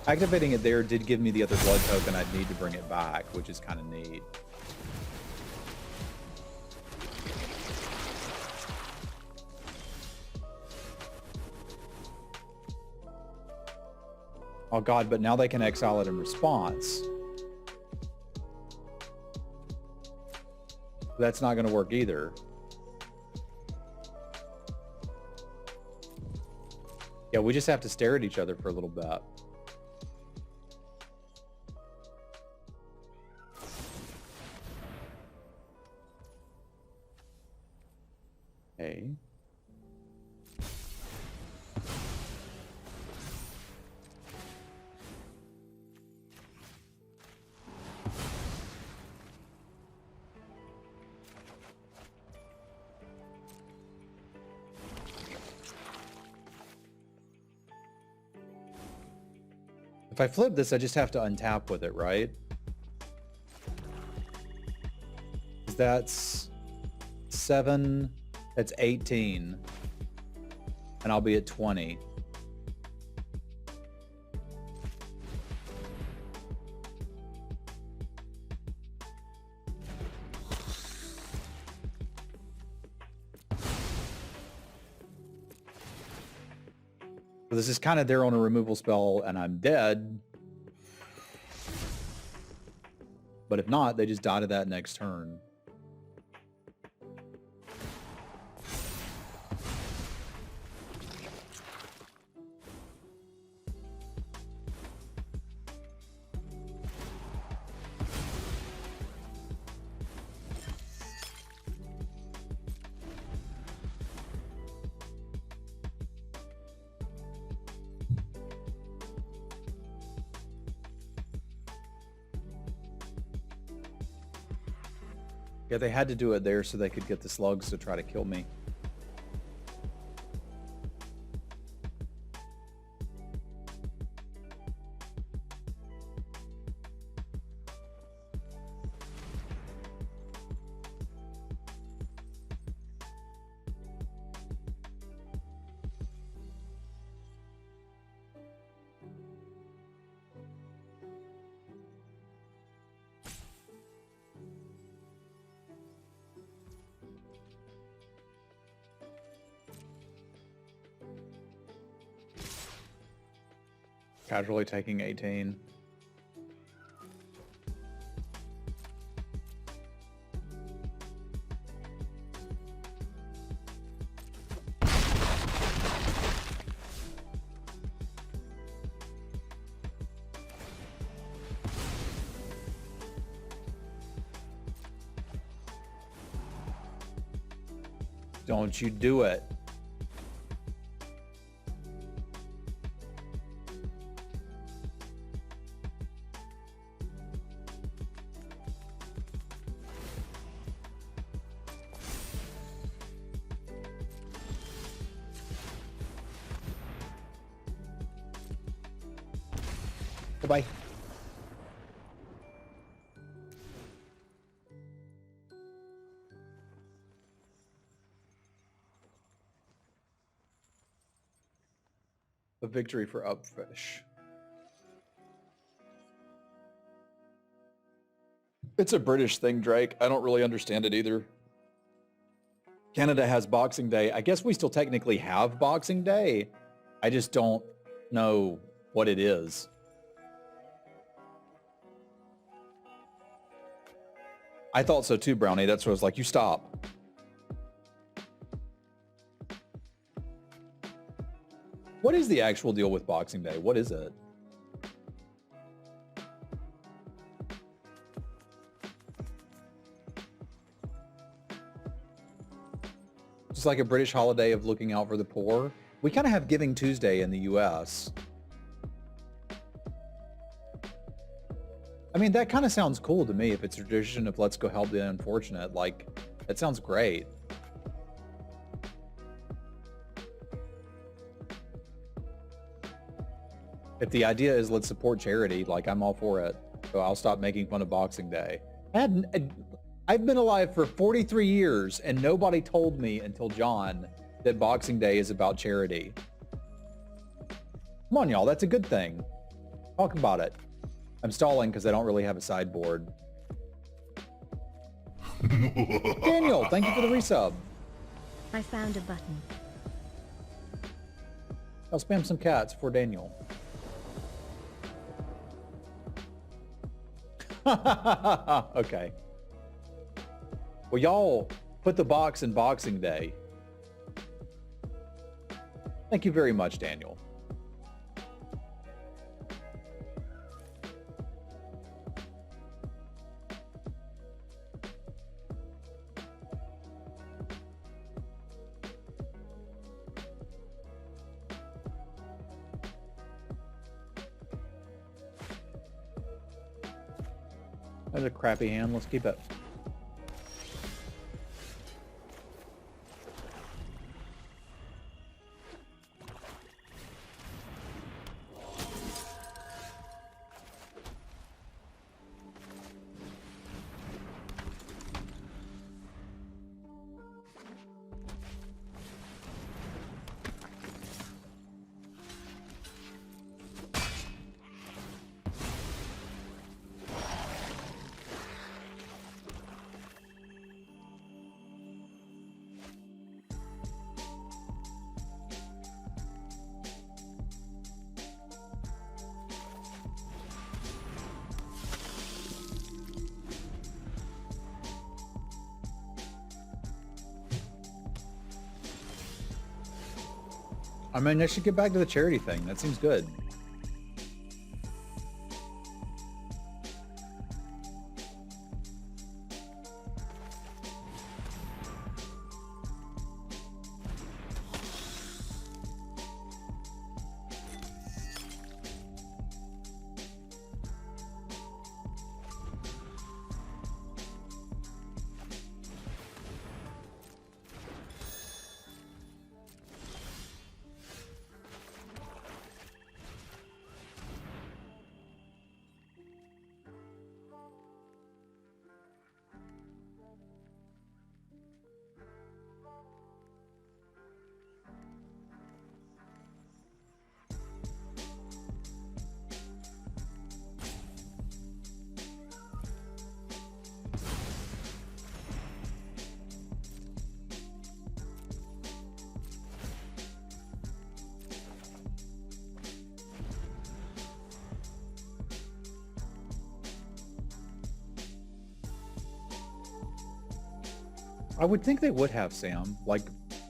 Activating it there did give me the other blood token I'd need to bring it back, which is kind of neat. Oh god, but now they can exile it in response. That's not going to work either. Yeah, we just have to stare at each other for a little bit. Okay. If I flip this, I just have to untap with it, right? That's 7, that's 18. And I'll be at 20. This is kind of there on a removal spell, and I'm dead. But if not, they just die to that next turn. Yeah, they had to do it there so they could get the slugs to try to kill me. Casually taking 18. Don't you do it. Bye-bye. A victory for Upfish. It's a British thing, Drake. I don't really understand it either. Canada has Boxing Day. I guess we still technically have Boxing Day. I just don't know what it is. I thought so too, Brownie. That's what I was like, you stop. What is the actual deal with Boxing Day? What is it? Just like a British holiday of looking out for the poor. We kind of have Giving Tuesday in the US. I mean, that kind of sounds cool to me. If it's a tradition of let's go help the unfortunate, like, that sounds great. If the idea is let's support charity, like, I'm all for it. So I'll stop making fun of Boxing Day. I've been alive for 43 years and nobody told me until John that Boxing Day is about charity. Come on, y'all. That's a good thing. Talk about it. I'm stalling because I don't really have a sideboard. Daniel, thank you for the resub. I found a button. I'll spam some cats for Daniel. Okay. Well, y'all put the box in Boxing Day. Thank you very much, Daniel. That's a crappy hand. Let's keep it. I mean, I should get back to the charity thing. That seems good. I would think they would have, Sam. Like,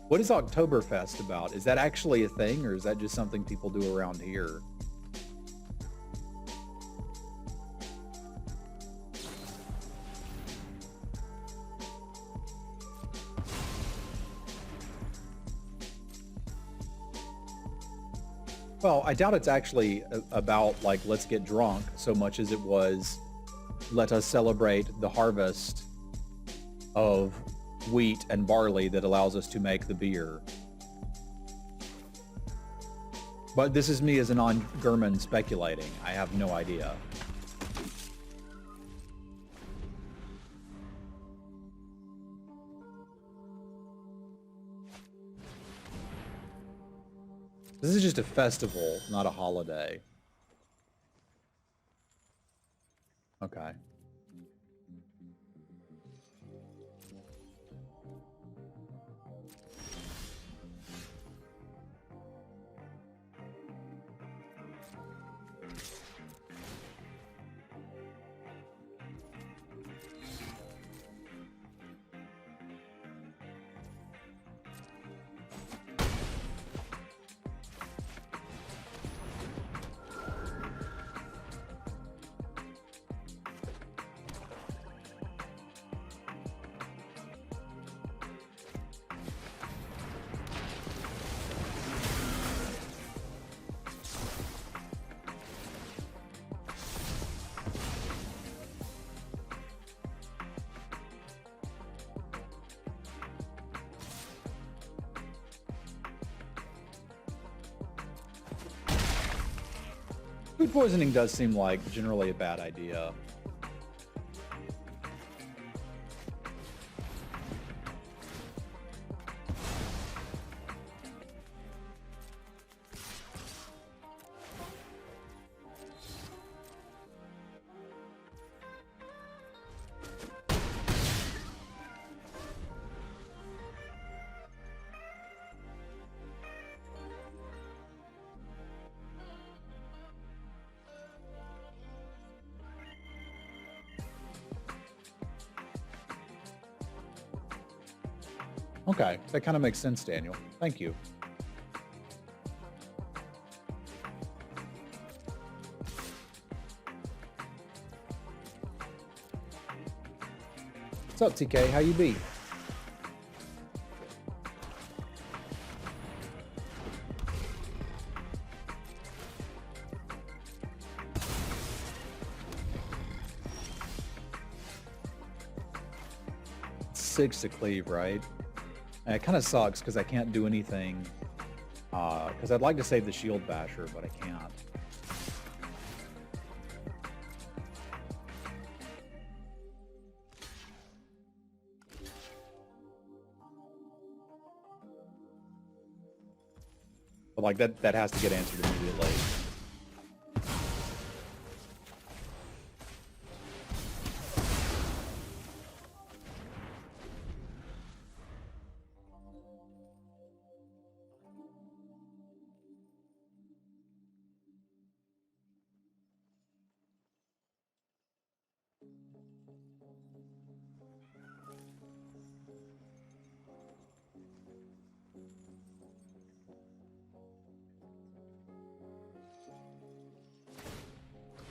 what is Oktoberfest about? Is that actually a thing, or is that just something people do around here? Well, I doubt it's actually about, like, let's get drunk so much as it was, let us celebrate the harvest of wheat and barley that allows us to make the beer. But this is me as a non-German speculating. I have no idea. This is just a festival, not a holiday. Okay. Food poisoning does seem like generally a bad idea. Okay, that kind of makes sense, Daniel. Thank you. What's up, TK? How you be? Six to cleave, right? And it kind of sucks because I can't do anything. Because I'd like to save the shield basher, but I can't. But like that has to get answered immediately.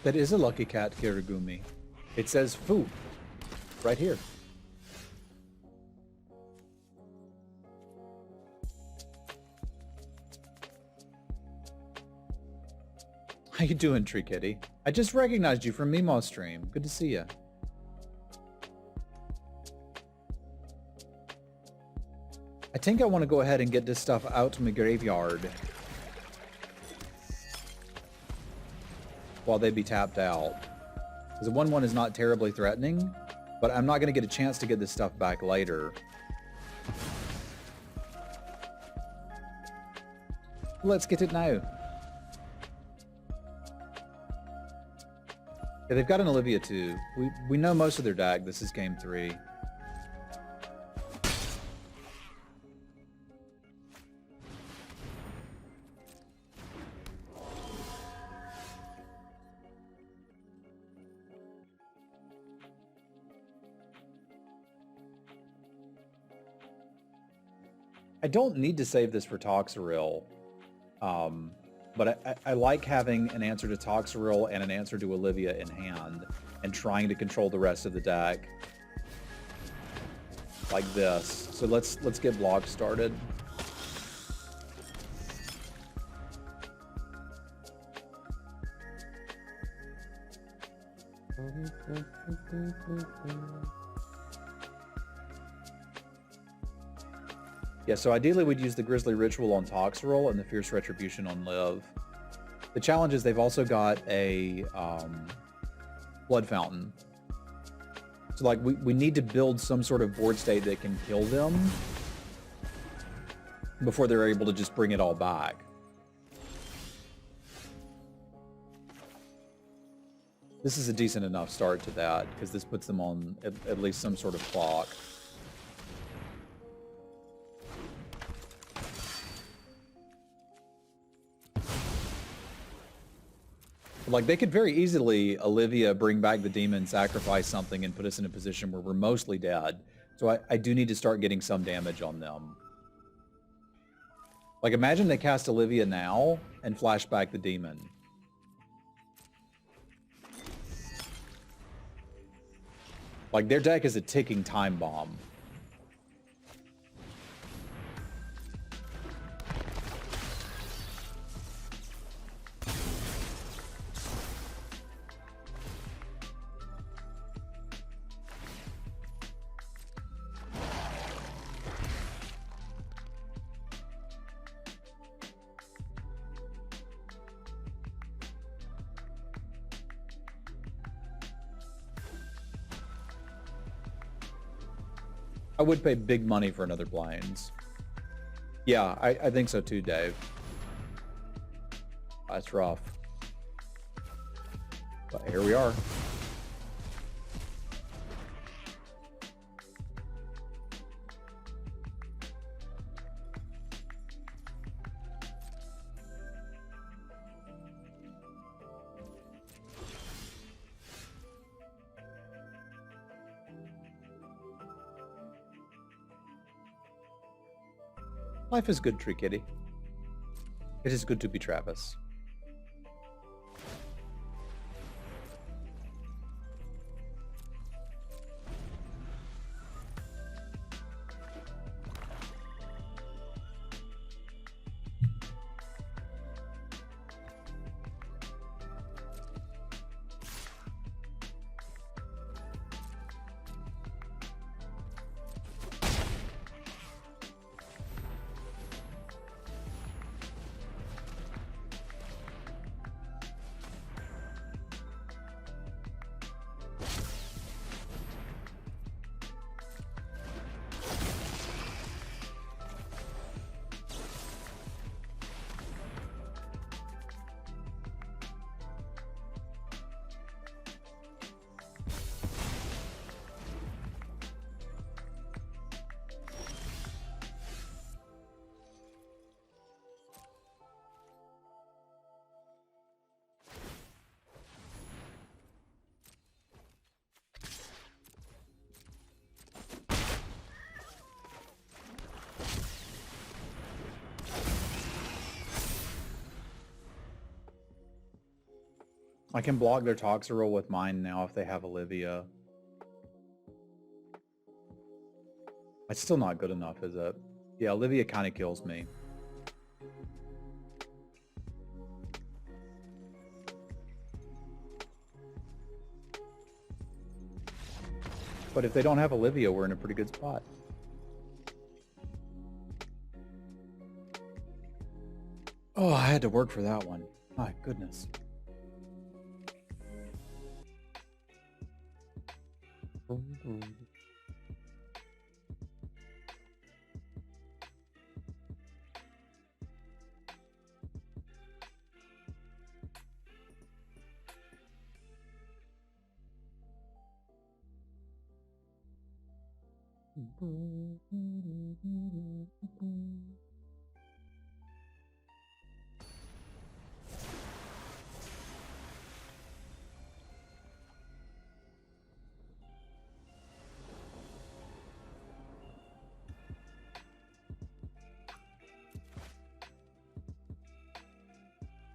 That is a lucky cat, Kirigumi. It says Fu right here. How you doing, Tree Kitty? I just recognized you from Meemaw stream. Good to see you. I think I want to go ahead and get this stuff out to my graveyard while they be tapped out. Because the 1/1 is not terribly threatening, but I'm not going to get a chance to get this stuff back later. Let's get it now. Yeah, they've got an Olivia too. We know most of their deck. This is game 3. I don't need to save this for Toxaril, but I like having an answer to Toxaril and an answer to Olivia in hand and trying to control the rest of the deck like this. So let's get blocks started. Yeah, so ideally we'd use the Grizzly Ritual on Toxaril and the Fierce Retribution on Liv. The challenge is they've also got a Blood Fountain. So like we need to build some sort of board state that can kill them before they're able to just bring it all back. This is a decent enough start to that because this puts them on at least some sort of clock. Like, they could very easily, Olivia, bring back the demon, sacrifice something, and put us in a position where we're mostly dead. So I do need to start getting some damage on them. Like, imagine they cast Olivia now and flash back the demon. Like, their deck is a ticking time bomb. I would pay big money for another Blinds. Yeah, I think so too, Dave. That's rough. But here we are. Life is good, Tree Kitty. It is good to be Travis. I can block their Toxirol with mine now if they have Olivia. It's still not good enough, is it? Yeah, Olivia kind of kills me. But if they don't have Olivia, we're in a pretty good spot. Oh, I had to work for that one. My goodness.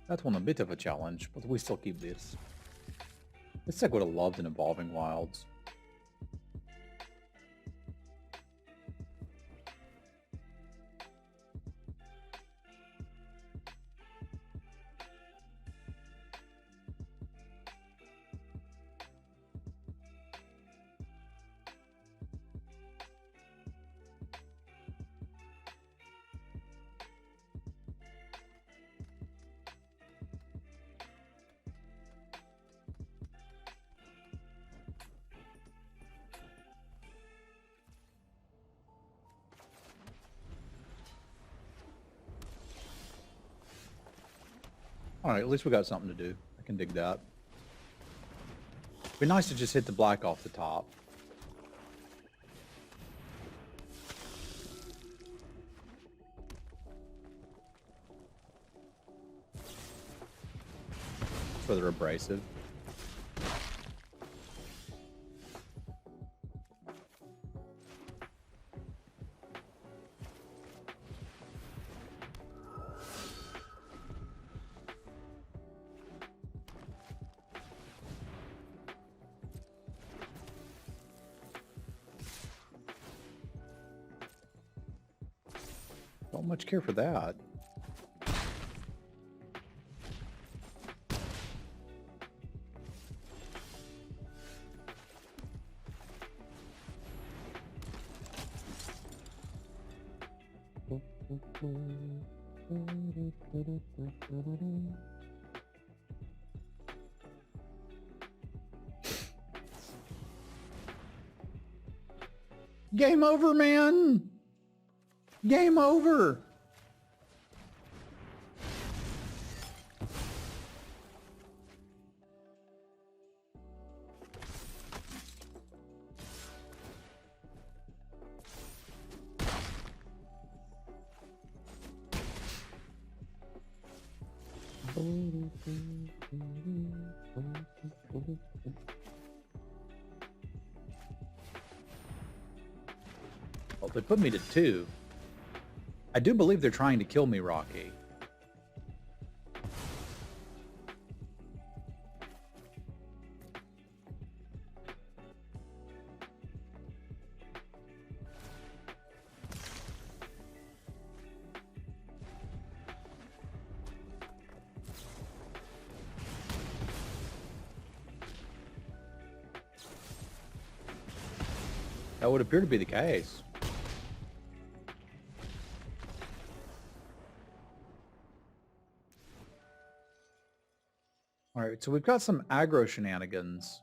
That's one a bit of a challenge, but we still keep this. This deck would have loved an Evolving Wilds. Alright, at least we got something to do. I can dig that. Be nice to just hit the black off the top. Further abrasive. Don't much care for that. Game over, man! Game over! Well, they put me to 2. I do believe they're trying to kill me, Rocky. That would appear to be the case. All right, so we've got some aggro shenanigans.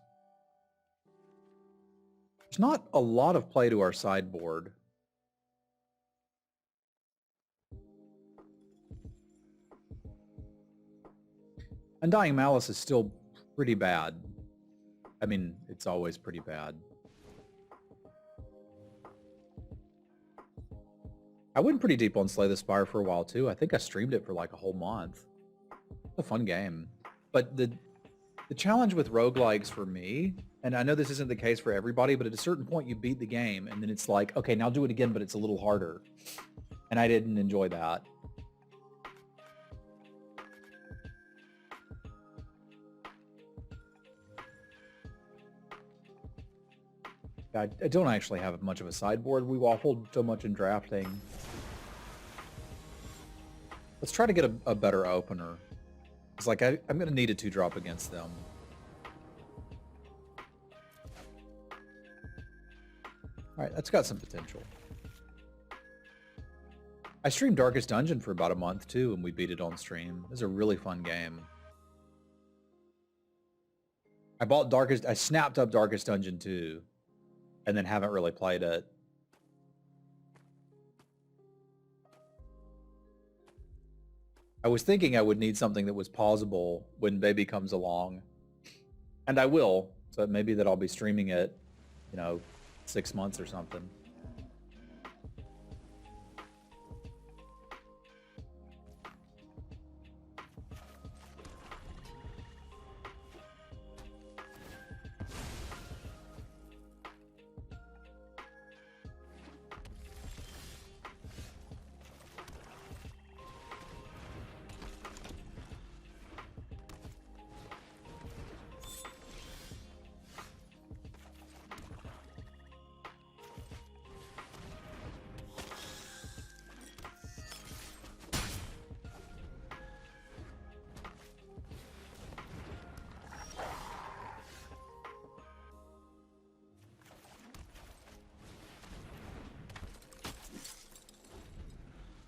There's not a lot of play to our sideboard. Undying Malice is still pretty bad. I mean, it's always pretty bad. I went pretty deep on Slay the Spire for a while too. I think I streamed it for like a whole month. It's a fun game. But the challenge with roguelikes for me, and I know this isn't the case for everybody, but at a certain point you beat the game and then it's like, okay, now do it again, but it's a little harder. And I didn't enjoy that. I don't actually have much of a sideboard. We waffled so much in drafting. Let's try to get a better opener. It's like I'm going to need a 2-drop against them. All right, that's got some potential. I streamed Darkest Dungeon for about a month too, and we beat it on stream. It was a really fun game. I snapped up Darkest Dungeon 2, and then haven't really played it. I was thinking I would need something that was pausable when Baby comes along. And I will, so maybe that I'll be streaming it, 6 months or something.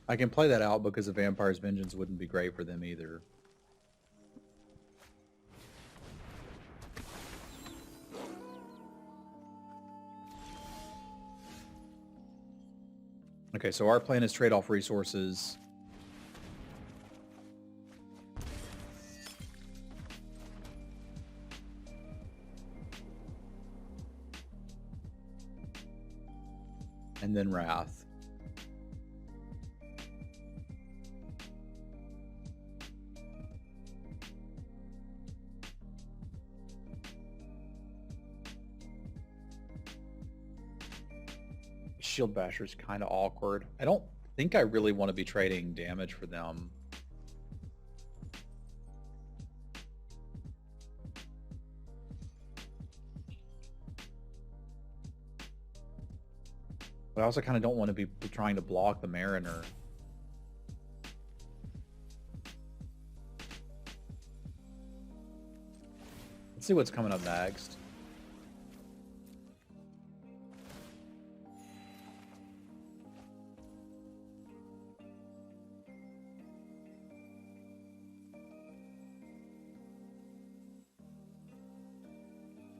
I can play that out because a Vampire's Vengeance wouldn't be great for them either. Okay, so our plan is trade off resources. And then Wrath. Shield Basher's kind of awkward. I don't think I really want to be trading damage for them. But I also kind of don't want to be trying to block the Mariner. Let's see what's coming up next.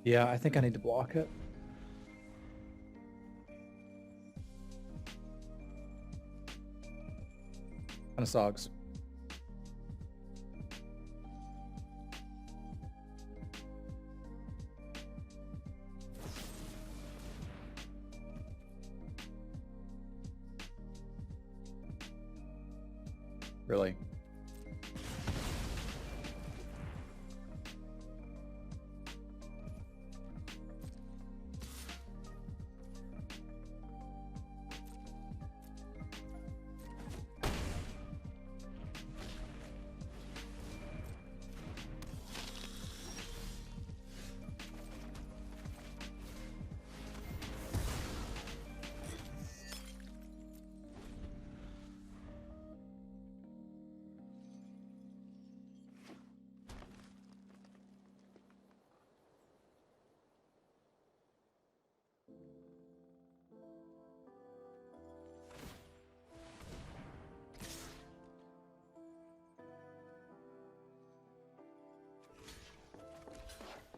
Yeah, I think I need to block it. Kind of sucks. Really?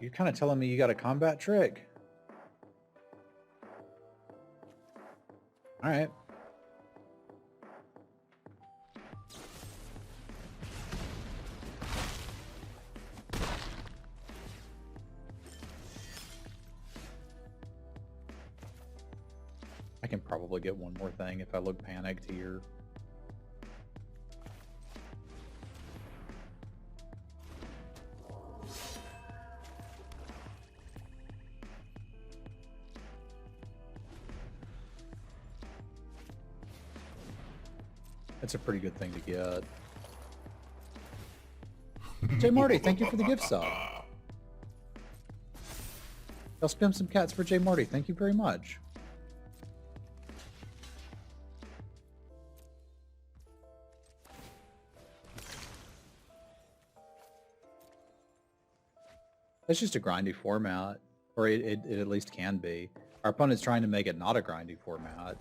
You're kind of telling me you got a combat trick. All right. I can probably get one more thing if I look panicked here. That's a pretty good thing to get. Jay Marty, thank you for the gift sub. I'll spam some cats for J Marty. Thank you very much. That's just a grindy format, or it at least can be. Our opponent's trying to make it not a grindy format.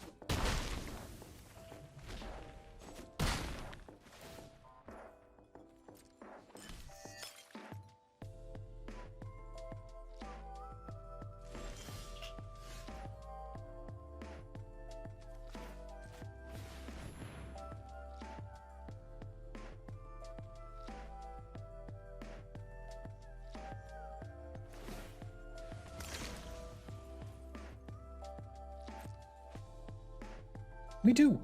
Me too.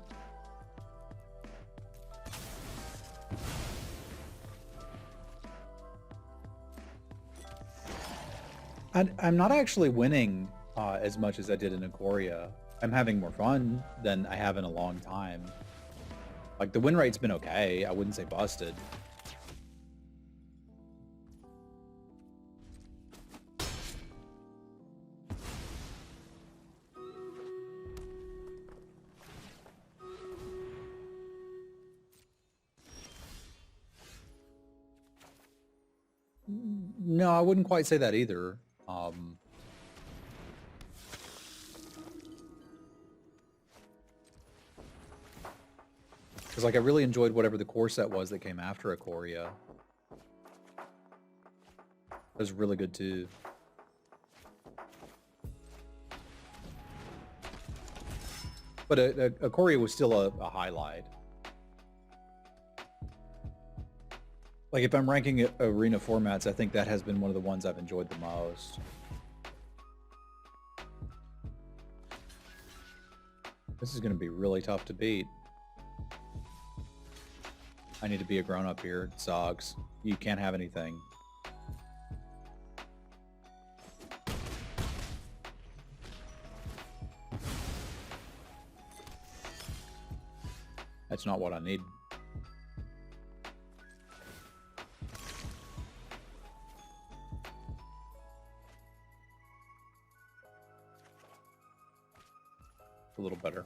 I'm not actually winning as much as I did in Ikoria. I'm having more fun than I have in a long time. Like, the win rate's been okay. I wouldn't say busted. No, I wouldn't quite say that either. Because, like, I really enjoyed whatever the core set was that came after Ikoria. That was really good, too. But Ikoria was still a highlight. Like, if I'm ranking arena formats, I think that has been one of the ones I've enjoyed the most. This is going to be really tough to beat. I need to be a grown-up here. It sucks. You can't have anything. That's not what I need. A little better.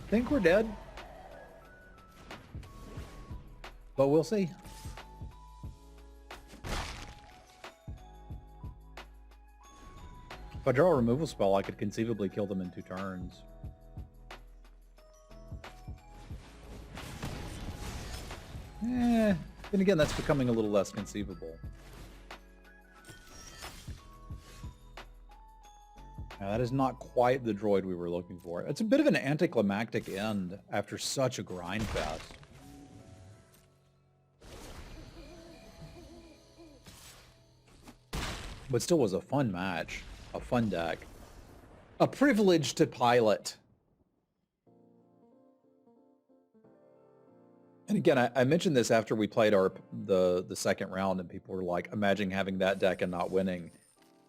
Think we're dead, but we'll see. If I draw a removal spell, I could conceivably kill them in 2 turns. Then again, that's becoming a little less conceivable. Now, that is not quite the droid we were looking for. It's a bit of an anticlimactic end after such a grind fest. But still was a fun match, a fun deck. A privilege to pilot. And again, I mentioned this after we played the second round, and people were like, imagine having that deck and not winning.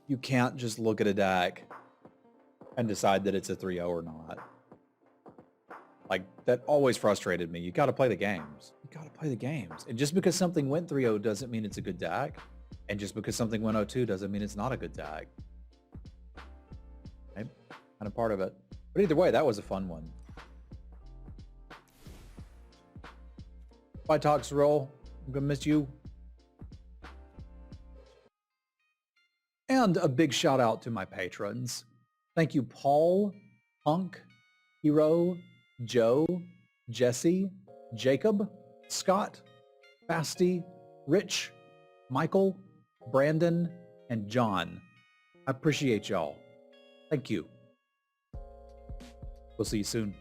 You can't just look at a deck and decide that it's a 3-0 or not. Like, that always frustrated me. You got to play the games. You got to play the games. And just because something went 3-0 doesn't mean it's a good deck. And just because something went 0-2 doesn't mean it's not a good deck. Okay? Kind of part of it. But either way, that was a fun one. Bye, Toxroll. I'm going to miss you. And a big shout out to my patrons. Thank you, Paul, Punk, Hero, Joe, Jesse, Jacob, Scott, Basti, Rich, Michael, Brandon, and John. I appreciate y'all. Thank you. We'll see you soon.